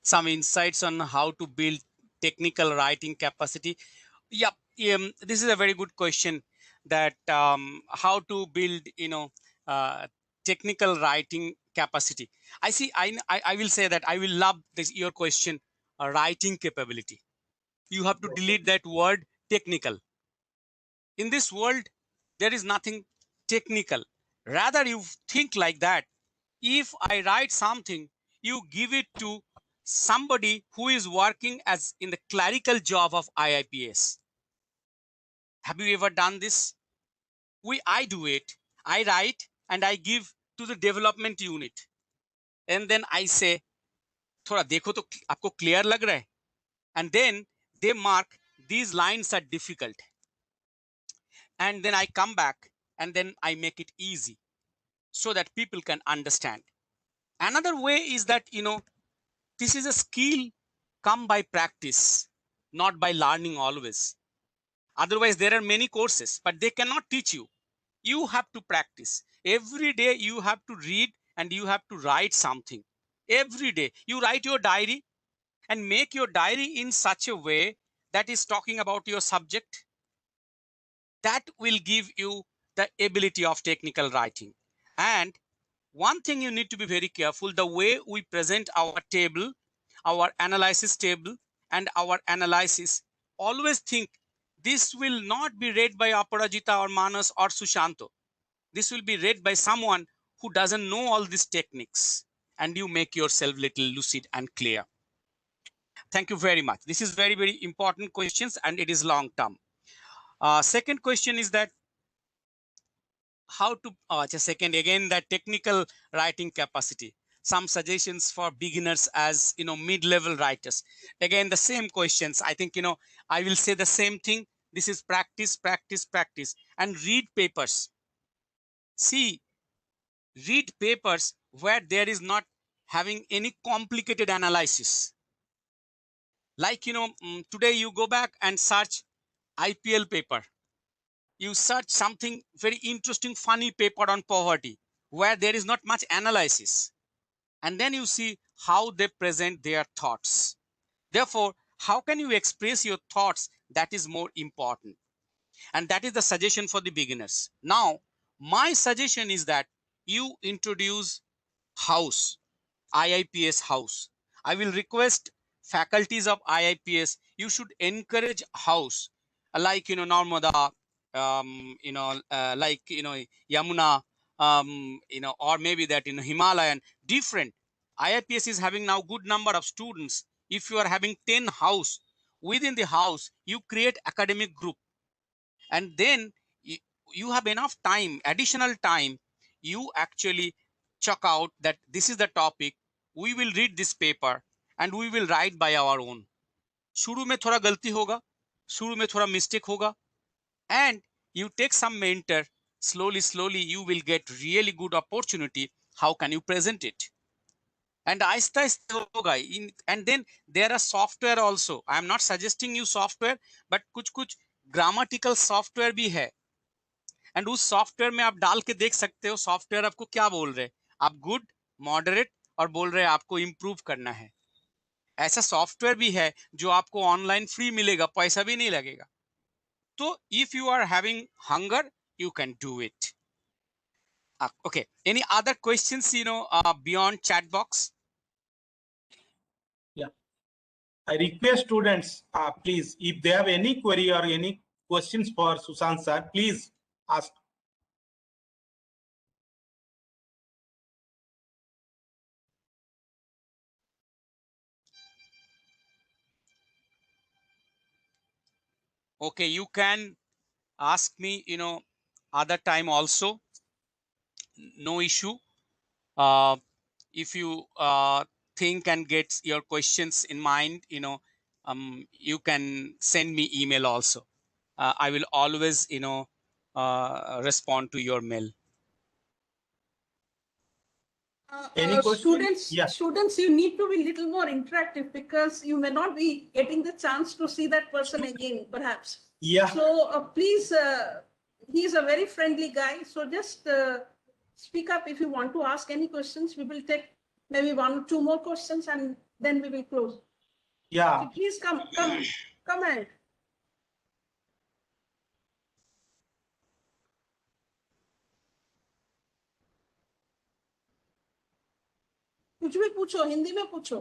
Some insights on how to build technical writing capacity. This is a very good question, that how to build technical writing capacity. I will say that I will love your question, writing capability. You have to delete that word technical. In this world, there is nothing technical. Rather, you think like that. If I write something, you give it to somebody who is working as in the clerical job of IIPS. Have you ever done this? I do it. I write and I give to the development unit. And then I say, थोड़ा देखो तो आपको clear लग रहा है? And then they mark these lines are difficult. And then I come back and then I make it easy so that people can understand. Another way is that, this is a skill come by practice, not by learning always. Otherwise, there are many courses, but they cannot teach you. You have to practice. Every day you have to read and you have to write something. Every day you write your diary and make your diary in such a way that is talking about your subject. That will give you the ability of technical writing. And one thing you need to be very careful, the way we present our table, our analysis table and our analysis, always think this will not be read by Aparajita or Manas or Sushanta. This will be read by someone who doesn't know all these techniques, and you make yourself little lucid and clear. Thank you very much. This is very, very important questions, and it is long term. Second question is that how to just second again, that technical writing capacity. Some suggestions for beginners as mid-level writers. Again, the same questions. I think I will say the same thing, This is practice, practice, practice, and read papers. See, read papers where there is not having any complicated analysis. Like, today you go back and search IPL paper. You search something very interesting, funny paper on poverty where there is not much analysis. And then you see how they present their thoughts. Therefore, how can you express your thoughts? That is more important. And that is the suggestion for the beginners. Now, my suggestion is that you introduce house, IIPS house. I will request faculties of IIPS, you should encourage house, like, Narmada, like, Yamuna, or maybe that, Himalayan, different. IIPS is having now good number of students. If you are having 10 house, within the house, you create academic group, and then you have enough time, additional time, you actually check out that this is the topic, we will read this paper and we will write by our own. शुरू में थोड़ा गलती होगा, शुरू में थोड़ा mistake होगा, and you take some mentor, slowly you will get really good opportunity. How can you present it? And Aahista Aahista होगा. And then there are software also. I am not suggesting you software, but कुछ grammatical software भी है. And उस software में आप डाल के देख सकते हो सॉफ्टवेयर आपको क्या बोल रहे हैं. आप गुड, मॉडरेट और बोल रहे हैं आपको इम्प्रूव करना है. ऐसा सॉफ्टवेयर भी है जो आपको ऑनलाइन फ्री मिलेगा, पैसा भी नहीं लगेगा. तो if you are having hunger, you can do it. Okay, any other questions beyond chat box? Yeah, I request students, please, if they have any query or any questions for Sushant sir, please ask. Okay, you can ask me other time also, no issue. If you think and get your questions in mind, you can send me email also. I will always respond to your mail. Any question? Students, you need to be a little more interactive because you may not be getting the chance to see that person again, perhaps. Yeah. So please, he's a very friendly guy. So just speak up if you want to ask any questions. We will take maybe 1 or 2 more questions and then we will close. Yeah. So please come ahead. कुछ भी पूछो, हिंदी में पूछो.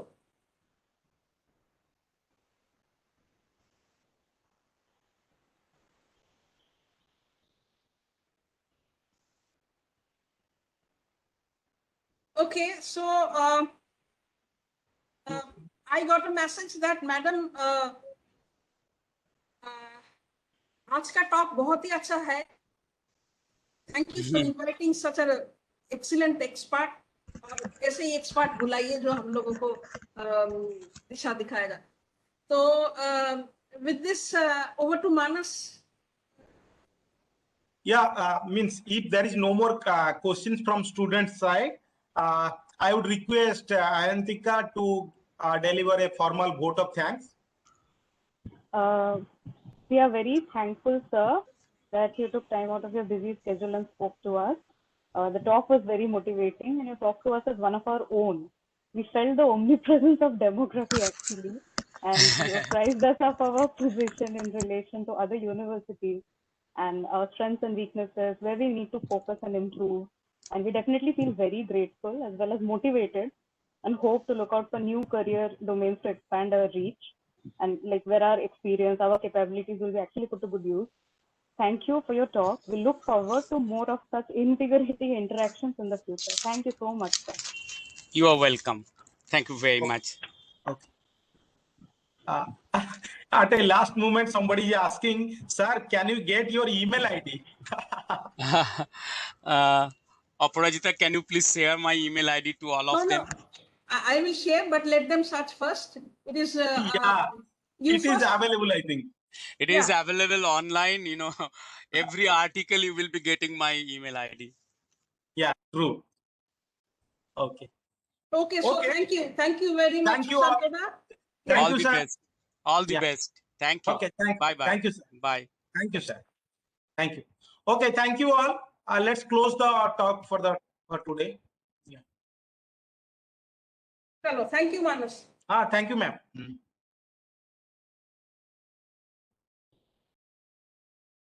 Okay, so I got a message that madam, आज का talk बहुत ही अच्छा है. Thank you for inviting such an excellent expert. और ऐसे ही एक्सपर्ट बुलाइए जो हम लोगों को दिशा दिखाएगा. So with this, over to Manas. Yeah, means if there is no more questions from students side, I would request Ayantika to deliver a formal vote of thanks. We are very thankful, sir, that you took time out of your busy schedule and spoke to us. The talk was very motivating, and you talked to us as one of our own. We felt the omnipresence of demography actually, and you apprised us of our position in relation to other universities and our strengths and weaknesses, where we need to focus and improve. And we definitely feel very grateful as well as motivated, and hope to look out for new career domains to expand our reach, and like where our experience, our capabilities will be actually put to good use. Thank you for your talk. We look forward to more of such invigorating interactions in the future. Thank you so much, sir. You are welcome. Thank you very much. Okay. At a last moment, somebody is asking, sir, can you get your email ID? Aparajita, can you please share my email ID to all of them? I will share, but let them search first. It is yeah, it is available, I think. It is available online, every article you will be getting my email ID. Yeah, true. Okay. Okay, so thank you very much. Thank you all. Thank All you, the sir. best. All the Yeah. best. Thank you. Okay, Bye bye. thank you, sir. Bye. Thank you, sir. Thank you. Okay, thank you all. Let's close the talk for today. Yeah. Hello, thank you, Manas. Thank you, ma'am.